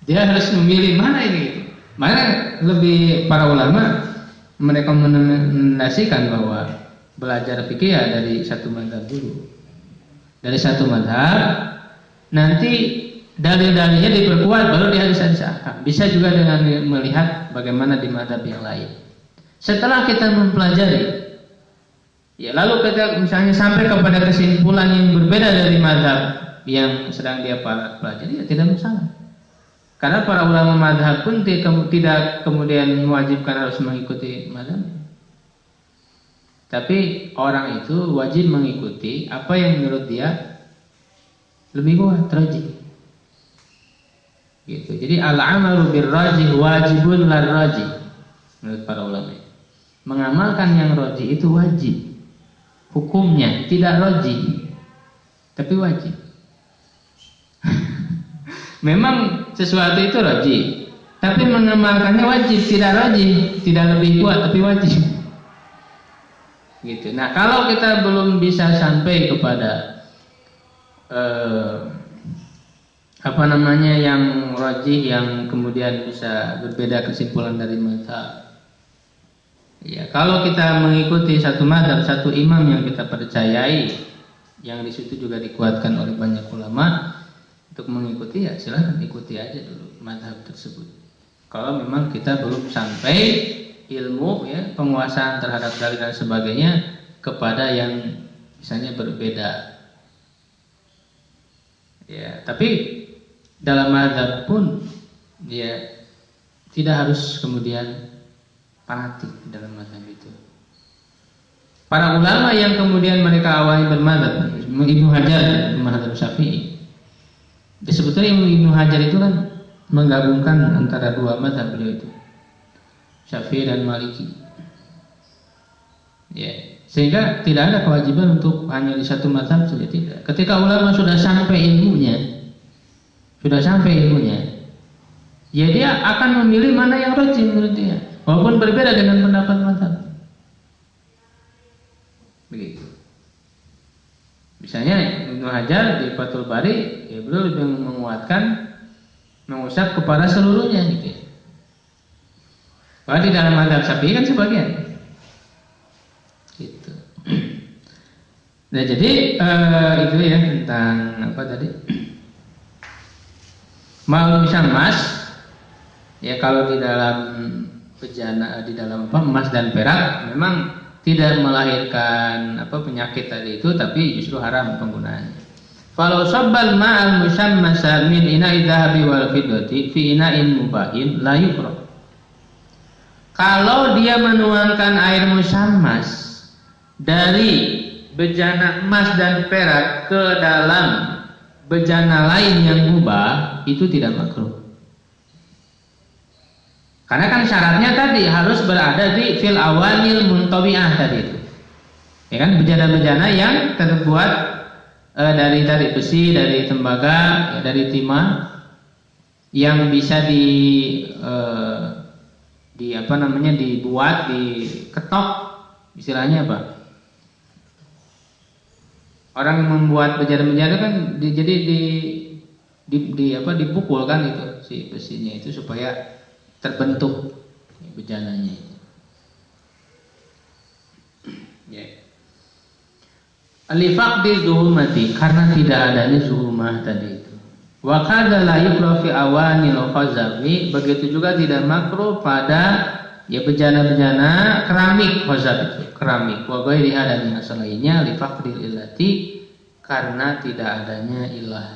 Dia harus memilih mana ini gitu. Mana lebih, para ulama merekomendasikan bahwa belajar fikih ya dari satu mazhab dulu. Dari satu mazhab, nanti dalil-dalilnya diperkuat baru di hadis-hadis ahkam. Bisa juga dengan melihat bagaimana di mazhab yang lain. Setelah kita mempelajari, ya lalu kita misalnya sampai kepada kesimpulan yang berbeda dari mazhab yang sedang dia pelajari, ya tidak masalah. Karena para ulama mazhab pun tidak kemudian mewajibkan harus mengikuti mazhab. Tapi orang itu wajib mengikuti apa yang menurut dia lebih kuat, rajih. Gitu. Jadi al-amalu bir-rajih wajibun lar-rajih. Menurut para ulama, mengamalkan yang rajih itu wajib. Hukumnya tidak rajih, tapi wajib. Memang sesuatu itu rajih, tapi mengamalkannya wajib, tidak rajih, tidak lebih kuat tapi wajib. Gitu. Nah, kalau kita belum bisa sampai kepada yang rajih, yang kemudian bisa berbeda kesimpulan dari mazhab. Ya, kalau kita mengikuti satu mazhab, satu imam yang kita percayai, yang di situ juga dikuatkan oleh banyak ulama, untuk mengikuti ya silahkan ikuti aja dulu mazhab tersebut. Kalau memang kita belum sampai ilmu, ya, penguasaan terhadap dalil dan sebagainya kepada yang misalnya berbeda. Ya, tapi dalam mazhab pun ya tidak harus kemudian fanatik dalam mazhab itu. Para ulama yang kemudian mereka awalnya bermazhab, Ibnu Hajar mazhab Syafi'i. Sebetulnya Ibnu Hajar itu kan menggabungkan antara dua mazhab beliau itu, Syafi'i dan Maliki. Ya, sehingga tidak ada kewajiban untuk hanya di satu mazhab saja, tidak. Ketika ulama sudah sampai ilmunya, ya dia akan memilih mana yang rajih menurut dia, walaupun berbeda dengan pendapat mazhab. Begitu. Misalnya Ibnu Hajar di Fathul Bari, ya beliau lebih menguatkan mengusap kepada seluruhnya gitu. Kalau di dalam mazhab Syafi'i kan sebagian. Gitu. Nah, jadi itu ya tentang apa tadi? Mau mas, ya kalau di dalam bejana, di dalam emas dan perak memang tidak melahirkan penyakit tadi itu, tapi justru haram penggunaannya. Falau sabbal ma'al musammasa min ina'i dhahabi wal fiddati fi ina'in mubahin la yukrah. Kalau dia menuangkan air musammas dari bejana emas dan perak ke dalam bejana lain yang mubah, itu tidak makruh. Karena kan syaratnya tadi harus berada di fil awanil muntawi'ah tadi itu. Ya kan, bejana-bejana yang terbuat dari besi, dari tembaga, ya, dari timah, yang bisa dibuat, diketok, istilahnya apa? Orang yang membuat bejana-bejana kan jadi dipukul kan itu si besinya itu supaya terbentuk bejananya itu. Ya. Alifaqdi zuhumati, karena tidak adanya zuhumah tadi itu. Wa kadza la yukra fi awanil khazabi, begitu juga tidak makruh pada ya bejana-bejana keramik khazab itu, keramik. Wa ghairiha, dan yang selainnya lifaqdil illati, karena tidak adanya ilah.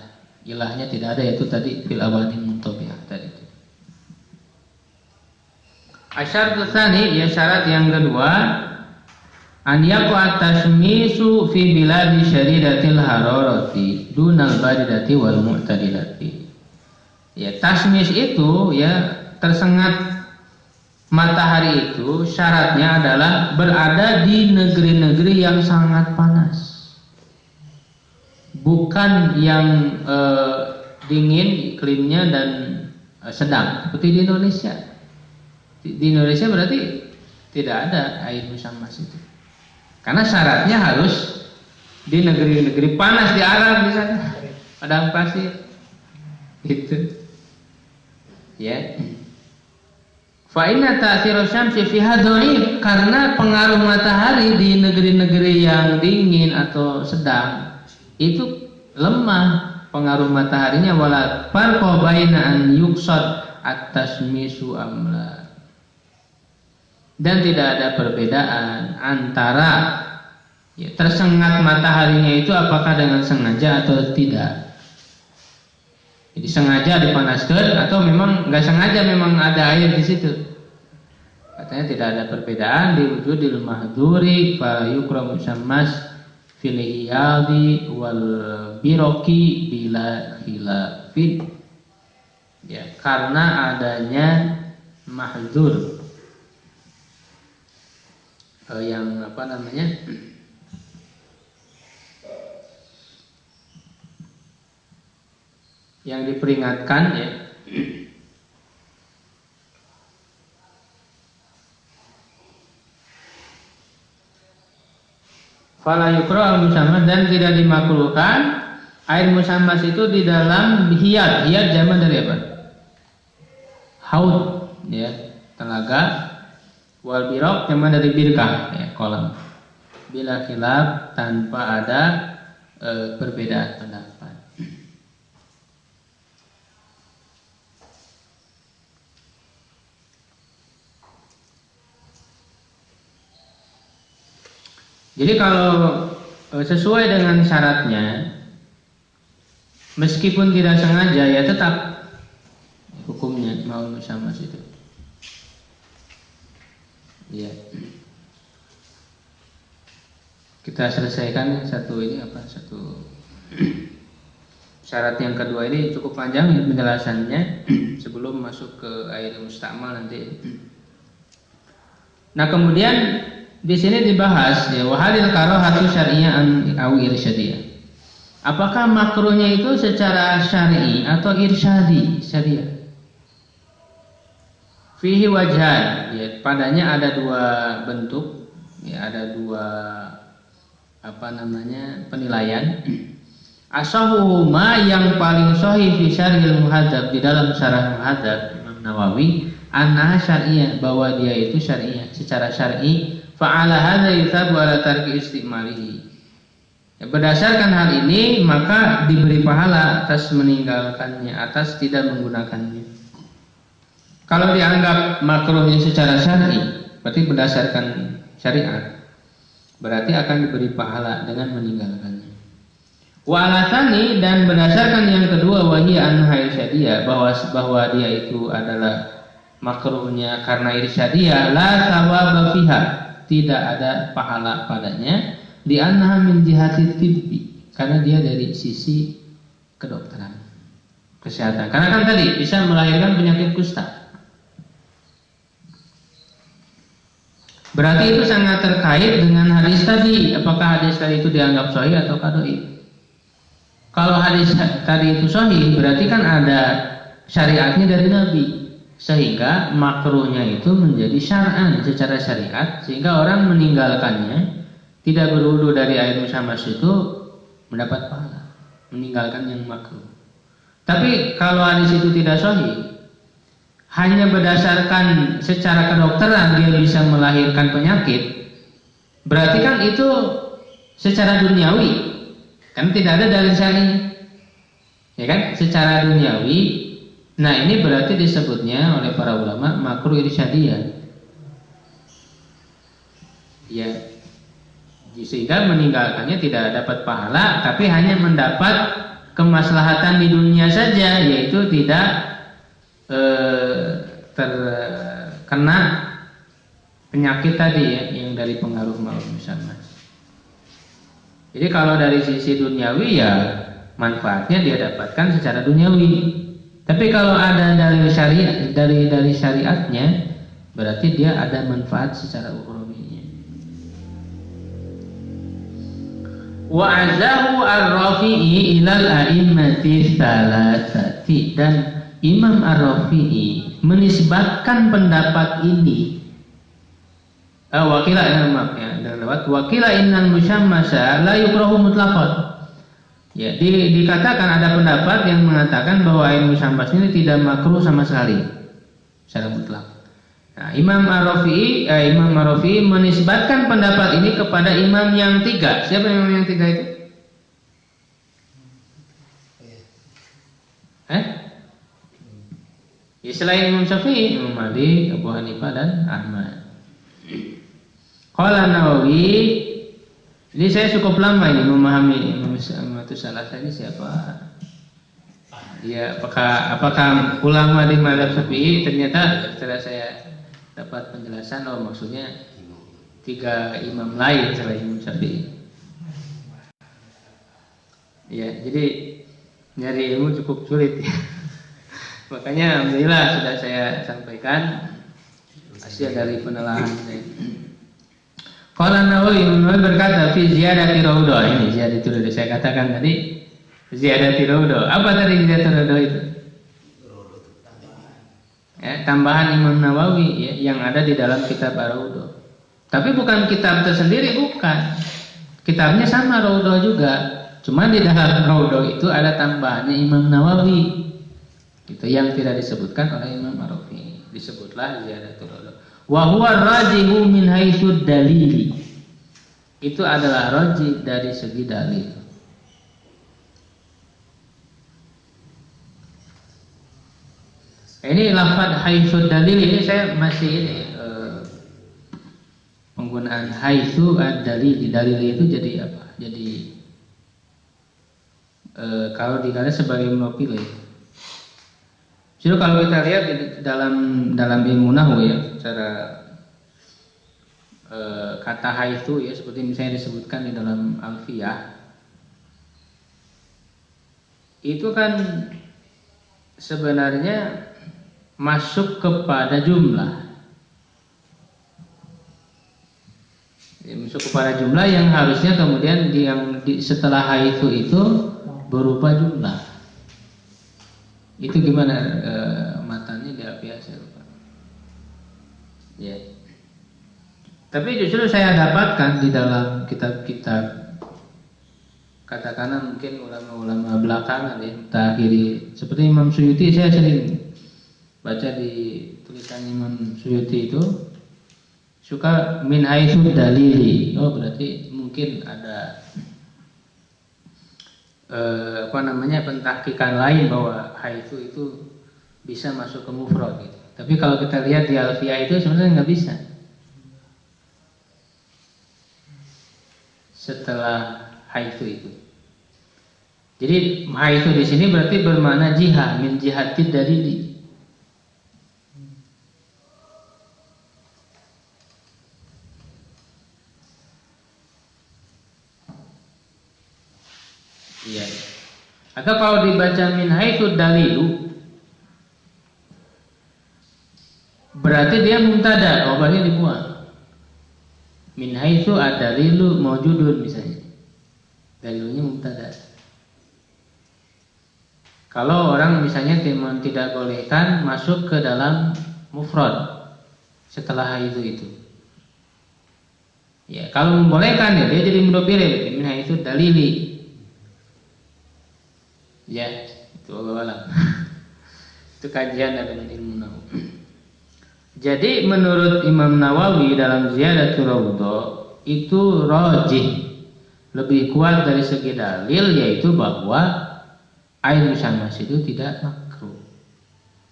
Ilahnya tidak ada, yaitu tadi fil awanil muntabi'ah tadi itu. Asyaratu tsani, ya syarat yang kedua, an yaqa tasmisu fi biladi syadidatil hararati dunal baridati wal mu'tadilati. Ya, tasmis itu ya tersengat matahari itu syaratnya adalah berada di negeri-negeri yang sangat panas. Bukan yang dingin iklimnya dan sedang seperti di Indonesia. Di Indonesia berarti tidak ada air musammas itu. Karena syaratnya harus di negeri-negeri panas, di Arab misalnya, padang pasir, itu, ya. Fa inna ta'thira syamsi fiha dhaif, karena pengaruh matahari di negeri-negeri yang dingin atau sedang itu lemah pengaruh mataharinya. Wala farqa baina an yuqsad at-tasmisu amla, dan tidak ada perbedaan antara ya, tersengat mataharinya itu apakah dengan sengaja atau tidak. Jadi sengaja dipanaskan atau memang nggak sengaja, memang ada air di situ. Katanya tidak ada perbedaan di wujudil mahduri fa yukramu syammas fil iyadi wal biroki bila khilafin. Ya, karena adanya mahdzur, yang apa namanya, yang diperingatkan ya. Fala yukra al-musammas, dan tidak dimakruhkan air musammas itu di dalam hiyad. Hiyad zaman dari apa? Haud, ya, telaga. Wal birok zaman dari birkah, ya, kolam. Bila khilaf, tanpa ada perbedaan pendapat. Jadi kalau sesuai dengan syaratnya, meskipun tidak sengaja, ya tetap hukumnya mau musammas itu. Ya. Kita selesaikan satu syarat yang kedua ini cukup panjang penjelasannya sebelum masuk ke air mustakmal nanti. Nah, kemudian di sini dibahas ya wahadil karahatu syar'iyyah aw irsyadiyah. Apakah makruhnya itu secara syar'i atau irsyadi syariah? Fihi wajhan, ya, padanya ada dua bentuk, ya, ada dua penilaian. Asahuhuma, yang paling sahih fi syarhil muhadzab, di dalam syarah muhadzab Imam Nawawi, annaha syar'iyyah, bahwa dia itu syar'iyyah, secara syar'i. Fa'ala hadza yuthabu ala tarki istimalihi. Ya, berdasarkan hal ini maka diberi pahala atas meninggalkannya, atas tidak menggunakannya. Kalau dianggap makruhnya secara syar'i, berarti berdasarkan syariat, berarti akan diberi pahala dengan meninggalkannya. Wa alatani, dan berdasarkan yang kedua, wahiyya anha irsyadiyah, bahwa dia itu adalah makruhnya karena irsyadiyah, la thawaba fiha, tidak ada pahala padanya, di annaha min jihati tibbi, karena dia dari sisi kedokteran, kesehatan. Karena kan tadi bisa melahirkan penyakit kusta. Berarti itu sangat terkait dengan hadis tadi. Apakah hadis tadi itu dianggap sahih atau dhaif? Kalau hadis tadi itu sahih, berarti kan ada syariatnya dari Nabi, sehingga makruhnya itu menjadi syar'an secara syariat, sehingga orang meninggalkannya, tidak berwudu dari air musammas itu mendapat pahala, meninggalkan yang makruh. Tapi kalau hadis itu tidak sahih, hanya berdasarkan secara kedokteran dia bisa melahirkan penyakit, berarti kan itu secara duniawi, kan tidak ada dalil syar'i, ya kan? Secara duniawi, nah ini berarti disebutnya oleh para ulama makruh irsyadiyah, ya, sehingga meninggalkannya tidak dapat pahala, tapi hanya mendapat kemaslahatan di dunia saja, yaitu tidak terkena penyakit tadi ya, yang dari pengaruh maut misalnya. Jadi kalau dari sisi duniawi ya manfaatnya dia dapatkan secara duniawi. Tapi kalau ada dari syariat, dari syariatnya, berarti dia ada manfaat secara ukhrawinya. Wa azahu ar-Rafi'i ilal a'immati tsalatsati, dan Imam Ar-Rafi'i menisbatkan pendapat ini. Wakila innal musyammasa la yukrahu mutlaqan. Ya, dikatakan ada pendapat yang mengatakan bahwa air musyammas ini tidak makruh sama sekali secara mutlak. Nah, Imam Ar-Rafi'i menisbatkan pendapat ini kepada imam yang tiga. Siapa imam yang tiga itu? Ya, selain Imam Syafi'i, Imam Malik, Abu Hanifah dan Ahmad. Qala Nawawi, ini saya cukup lama ini memahami Imam Syafi'i ini siapa? Ya, apakah ulama di mazhab Syafi'i? Ternyata setelah saya dapat penjelasan, oh maksudnya tiga imam lain selain Imam Syafi'i. Ya, jadi nyari ilmu cukup sulit ya. Makanya alhamdulillah sudah saya sampaikan hasil dari penelaahan saya. Qala Nawawi berkata fi ziyadati raudhah, ini ziyadati raudhah saya katakan tadi, ziyadati raudhah. Apa tadi ziyadati raudhah itu? Ya, tambahan Imam Nawawi ya, yang ada di dalam kitab Ar-Raudhah. Tapi bukan kitab tersendiri, bukan. Kitabnya sama Raudhah juga. Cuma di dalam Raudhah itu ada tambahannya Imam Nawawi. Itu yang tidak disebutkan oleh Imam Ar-Rafi'i. Disebutlah ziyadatul raudhah. Wa huwa rajihu min haitsu dalili. Itu adalah rajih dari segi dalil. Ini lafaz haitsu dalil ini saya masih ini penggunaan haitsu ad-dalil. Dalil itu jadi apa? Jadi kalau dikatakan sebagai munafil. Jadi kalau kita lihat dalam ilmu nahwu ya, secara kata haitsu ya, seperti misalnya disebutkan di dalam Alfiyah, itu kan sebenarnya masuk kepada jumlah. Ya, masuk kepada jumlah yang harusnya kemudian setelah haitsu itu berupa jumlah. Itu gimana matanya di Alfiyah saya lupa. Ya. Tapi justru saya dapatkan di dalam kitab-kitab, katakanlah mungkin ulama-ulama belakangan ya, takhiri, seperti Imam Suyuti. Saya sering baca di tulisan Imam Suyuti itu suka min haitsu dalili. Oh, berarti mungkin ada pentahqiqan lain bahwa haitsu itu bisa masuk ke mufrad gitu. Tapi kalau kita lihat di Alfiyah itu sebenarnya nggak bisa. Setelah haitsu itu. Jadi haitsu di sini berarti bermakna jihad, min jihatid dalili. Iya. Atau kalau dibaca min haitsu dalilu, berarti dia mubtada, obatnya dibuang. Min haitsu ad-dalilu mawjudun misalnya. Dalilnya mubtada. Kalau orang misalnya tidak bolehkan masuk ke dalam mufrad setelah haitsu itu. Ya, kalau membolehkan ya dia jadi mudhofir, min haitsu dalili. Ya, Itu Allah alam. Itu kajian dengan ilmu nahu. Jadi menurut Imam Nawawi dalam Ziyadatul Raudhah itu rajih, lebih kuat dari segi dalil, yaitu bahwa air musammas itu tidak makruh.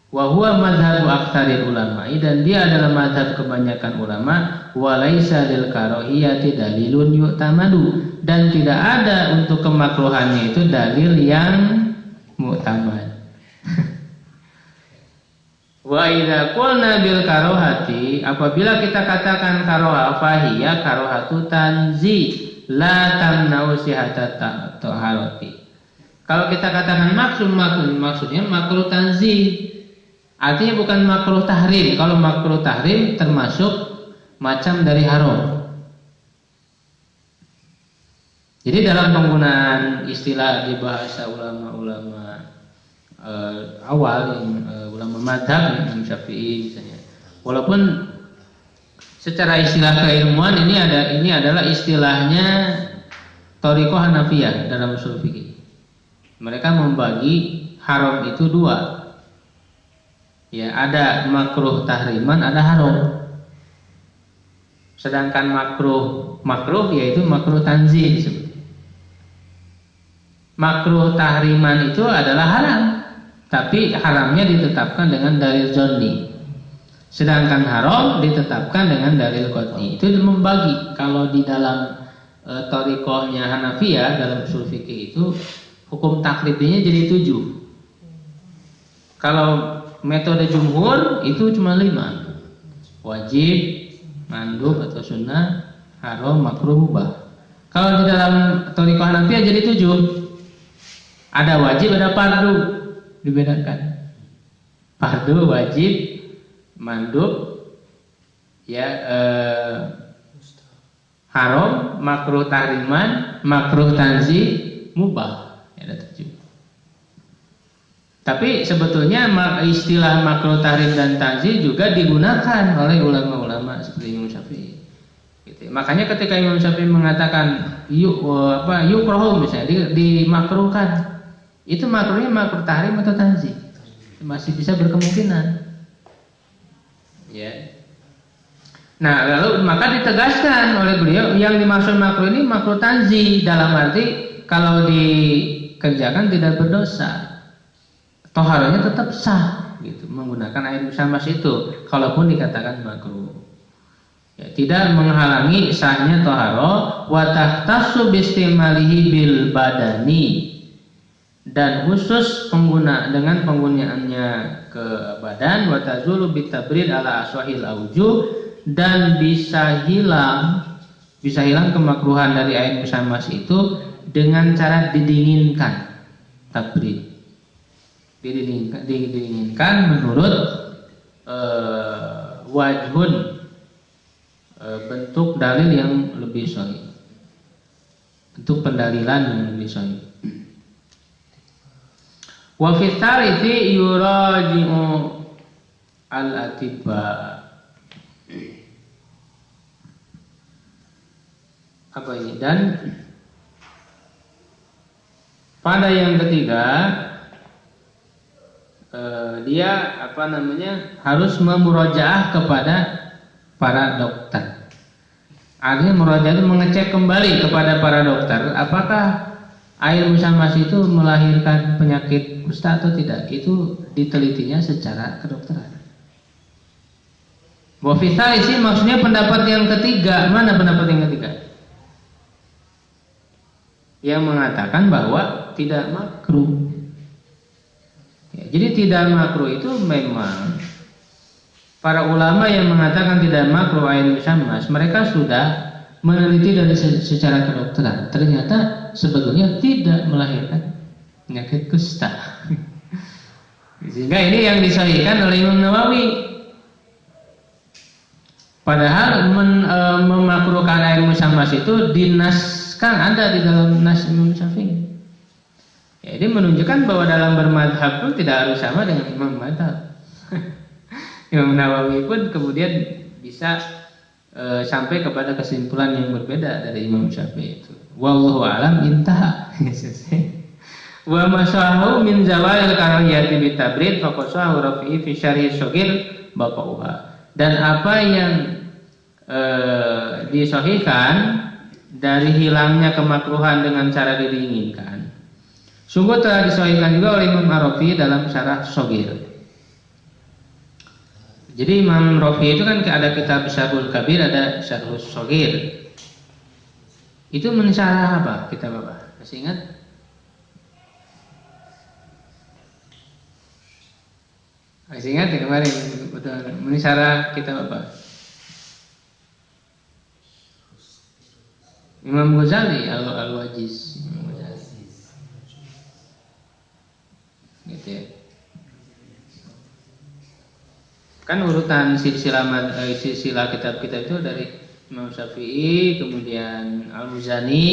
Wa huwa madzhabu aktsaril ulama, dan dia adalah mazhab kebanyakan ulama. Wa laisa lil karahiyati dalilun yu'tamadu, dan tidak ada untuk kemakruhannya itu dalil yang mu'tamad. Wa idza qulna bil karohati, apabila kita katakan karoha, fahiya karohatu tanzi la tamna'u sihhatat taharati. Kalau kita katakan maksudnya makruh tanzi, artinya bukan makruh tahrim. Kalau makruh tahrim termasuk macam dari haram. Jadi dalam penggunaan istilah di bahasa ulama-ulama awal, ulama madhab, Imam Syafi'i misalnya, walaupun secara istilah keilmuan ini adalah istilahnya Thariqah Hanafiyah dalam ushul fikih. Mereka membagi haram itu dua. Ya, ada makruh tahriman, ada haram. Sedangkan makruh yaitu makruh tanzih disebut. Makruh tahriman itu adalah haram, tapi haramnya ditetapkan dengan dalil zonni. Sedangkan haram ditetapkan dengan dalil qat'i. Itu membagi. Kalau di dalam thariqahnya Hanafiyah dalam ushul fikih itu hukum taklidinya jadi 7. Kalau metode jumhur itu cuma 5. Wajib, mandub atau sunnah, haram, makruh, mubah. Kalau di dalam thariqah Hanafiyah jadi 7. Ada wajib, ada fardu, dibedakan. Fardu, wajib, mandub, ya, haram, makruh tahriman, makruh tanzih, mubah. Ada 7. Tapi sebetulnya istilah makruh tahrim dan tanzih juga digunakan oleh ulama-ulama seperti Imam Syafi'i. Gitu. Makanya ketika Imam Syafi'i mengatakan yukrohu misalnya dimakruhkan, itu makruhnya makruh tahrim atau tanzih? Masih bisa berkemungkinan. Ya. Nah, lalu maka ditegaskan oleh beliau yang dimaksud makruh ini makruh tanzih, dalam arti kalau dikerjakan tidak berdosa. Toharohnya tetap sah, gitu, menggunakan air musammas itu, kalaupun dikatakan makruh. Ya, tidak menghalangi sahnya toharoh. Wa tahtassu bistimalihi bil badani, dan khusus dengan penggunaannya ke badan. Wa tazulu bitabrid ala aswahil aujuh, dan bisa hilang kemakruhan dari air musammas itu dengan cara didinginkan. Tabrid didinginkan menurut wajhun, bentuk dalil yang lebih sahih, bentuk pendalilan yang lebih sahih. Wa fi tarifi yuraji'u al-atibba. Apa ini? Dan pada yang ketiga, dia harus memurajaah kepada para dokter. Artinya murajaah itu mengecek kembali kepada para dokter apakah air musammas itu melahirkan penyakit kusta atau tidak. Itu ditelitinya secara kedokteran. Wa fi tsalisi, maksudnya pendapat yang ketiga. Mana pendapat yang ketiga? Yang mengatakan bahwa tidak makruh. Ya, jadi tidak makruh itu memang para ulama yang mengatakan tidak makruh air musammas, mereka sudah meneliti dari secara kedokteran. Ternyata sebetulnya tidak melahirkan penyakit kusta. Sehingga ini yang disahihkan oleh Imam Nawawi. Padahal memakruhkan air musammas itu dinaskan, ada di dalam nas Imam Syafi'i. Ya, ini menunjukkan bahwa dalam bermadhab pun tidak harus sama dengan imam madhab. Imam Nawawi pun kemudian bisa sampai kepada kesimpulan yang berbeda dari Imam Syafi'i itu. Wallahu a'lam, intaha. Wa masahu min zawalil karahiyati bitabrid faqasahu rafi'i fi syarhi syagir baqauha. Dan apa yang disahihkan dari hilangnya kemakruhan dengan cara didinginkan, sungguh telah disahihkan juga oleh Imam Ar-Rafi dalam syarah syagir. Jadi Imam Rafi itu kan ada kitab Syarhul Kabir, ada Syarhul Syagir. Itu mensyarah apa kitab apa? Masih ingat? Masih ingat ya kemarin mensyarah kitab apa? Imam Ghazali Al-Wajiz. Gitu ya. Kan urutan silsilah kitab-kitab itu dari Imam Syafi'i, kemudian Al-Muzani,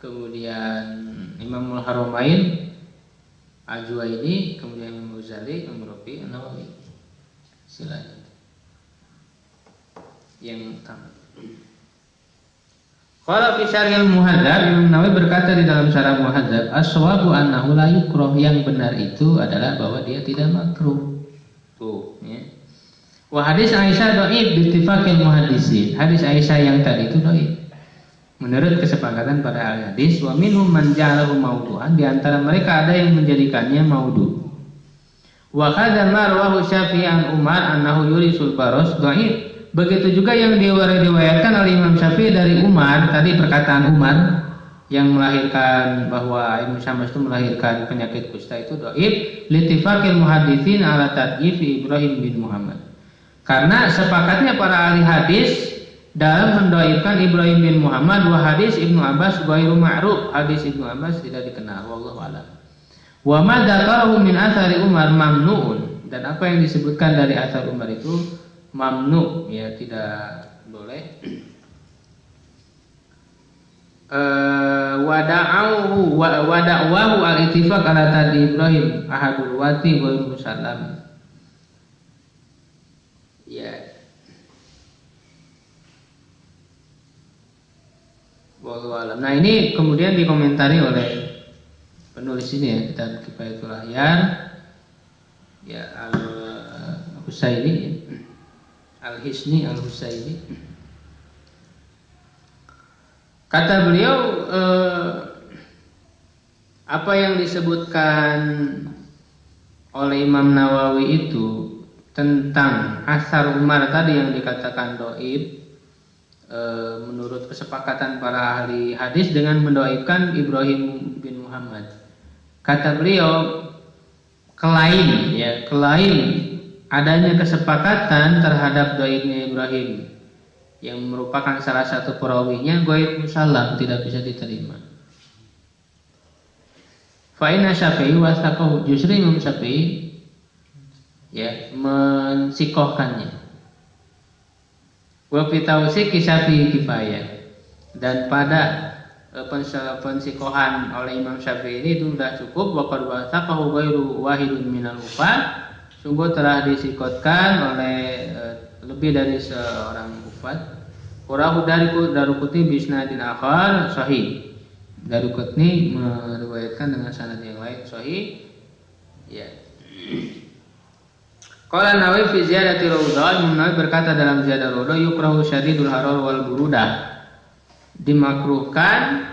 kemudian Imam Al-Haramain, Al-Juwaini, kemudian Imam Ghazali, Imam Rafi, An-Nawawi. Silahnya yang utama. Qala fi syarhil Muhadzab, Imam Nawawi berkata di dalam syarah Muhadzab, as-shawabu annahu la yukrah, yang benar itu adalah bahwa dia tidak makruh. Tuh, ya. Wa hadis Aisyah dhaif bi ittifaqil muhaddisin. Hadis Aisyah yang tadi itu dhaif menurut kesepakatan para ahli hadis. Wa minhum man ja'alahu maudu'an, di antara mereka ada yang menjadikannya maudhu'. Wa hadza ma rawahu Syafi'i an Umar annahu yurisul baros dhaif. Begitu juga yang diriwayatkan oleh Imam Syafi'i dari Umar, tadi perkataan Umar yang melahirkan bahwa Ibnu Syams itu melahirkan penyakit kusta itu dhaif litifaqil muhaditsin ala tad'if Ibrahim bin Muhammad. Karena sepakatnya para ahli hadis dalam mendoaifkan Ibrahim bin Muhammad. Wa hadis Ibnu Abbas ghairu ma'ruf, hadis Ibnu Abbas tidak dikenal, wallahu a'lam. Wa ma dzakarahu min athari Umar mamnu'un, dan apa yang disebutkan dari athar Umar itu mamnu, ya tidak boleh. Wada'wahu al-ittifaq ala tadi Ibrahim ahadul wati wa musallam. Ya. Wallahu alam. Nah, ini kemudian dikomentari oleh penulis ini ya, kitab Kifayatul Ahyan, ya, Al-Husaini, Al-Hisni Al-Husaini. Kata beliau, apa yang disebutkan oleh Imam Nawawi itu tentang asar Umar tadi yang dikatakan dhaif, menurut kesepakatan para ahli hadis dengan mendoaifkan Ibrahim bin Muhammad. Kata beliau, klaim adanya kesepakatan terhadap dhaifnya Ibrahim yang merupakan salah satu perawinya ghair musallam, tidak bisa diterima. Fa inna Syafi'i wasaqahu, justru Imam Syafi'i ya mensikohkannya. Wa fi tawsiqi Syafi'i kifayah, dan pada pensikohan oleh Imam Syafi'i ini itu sudah cukup. Wa qad wasaqahu ghairu wahidun minal ufad, sungguh telah disikotkan oleh lebih dari seorang ufad. Qurahu Daruqutni bisnadin akhar sahih. Daruqutni meriwayatkan dengan sanad yang lain sahih. Ya. Qala Nawawi fi ziyadati rawdah, Nawawi berkata dalam ziyadah rawdah, yukrahu syadidul harar wal burudah, dimakruhkan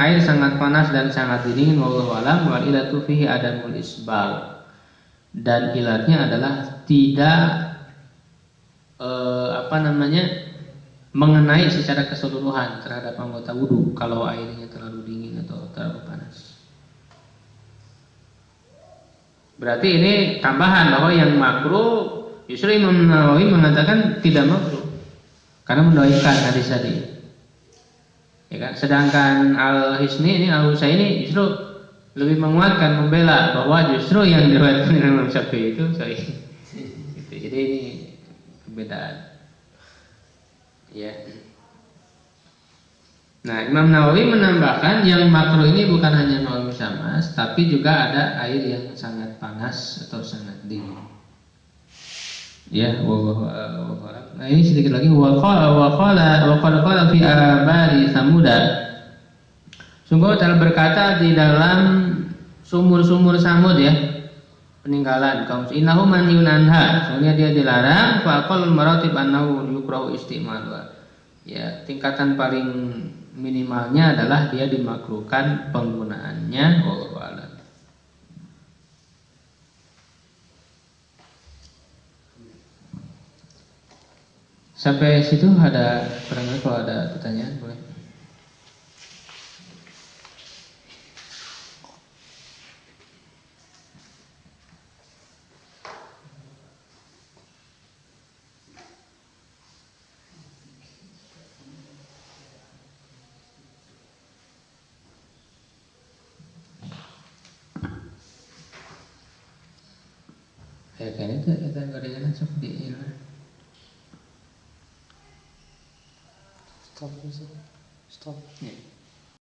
air sangat panas dan sangat dingin, wallahu alam. Wal ilatu fihi adamul isbal, dan ilatnya adalah tidak mengenai secara keseluruhan terhadap anggota wudu kalau airnya terlalu dingin atau terlalu panas. Berarti ini tambahan bahwa yang makruh justru Imam Nawawi mengatakan tidak makruh karena mendoaifkan hadis tadi. Ya kan? Sedangkan Al-Hisni ini, Al-Husaini justru lebih menguatkan, membela bahwa justru yang diriwayatkan Imam Syafi'i itu sahih. Gitu. Jadi ini perbedaan. Ya. Nah, Imam Nawawi menambahkan yang makruh ini bukan hanya ma'ul musyamas, tapi juga ada air yang sangat panas atau sangat dingin. Ya, nah ini sedikit lagi. Wa qala fi abari Samuda, Sungguh dalam berkata di dalam sumur-sumur Samud ya, peninggalan kaum innahu man yunanha, soalnya dia dilarang faqal maratib annahu yukrahu istimalu. Ya, tingkatan paling minimalnya adalah dia dimakruhkan penggunaannya. Wallahu a'lam. Sampai situ ada barangkali kalau ada pertanyaan boleh. Ya kayaknya itu gorengan seperti ini. Stop. Ya.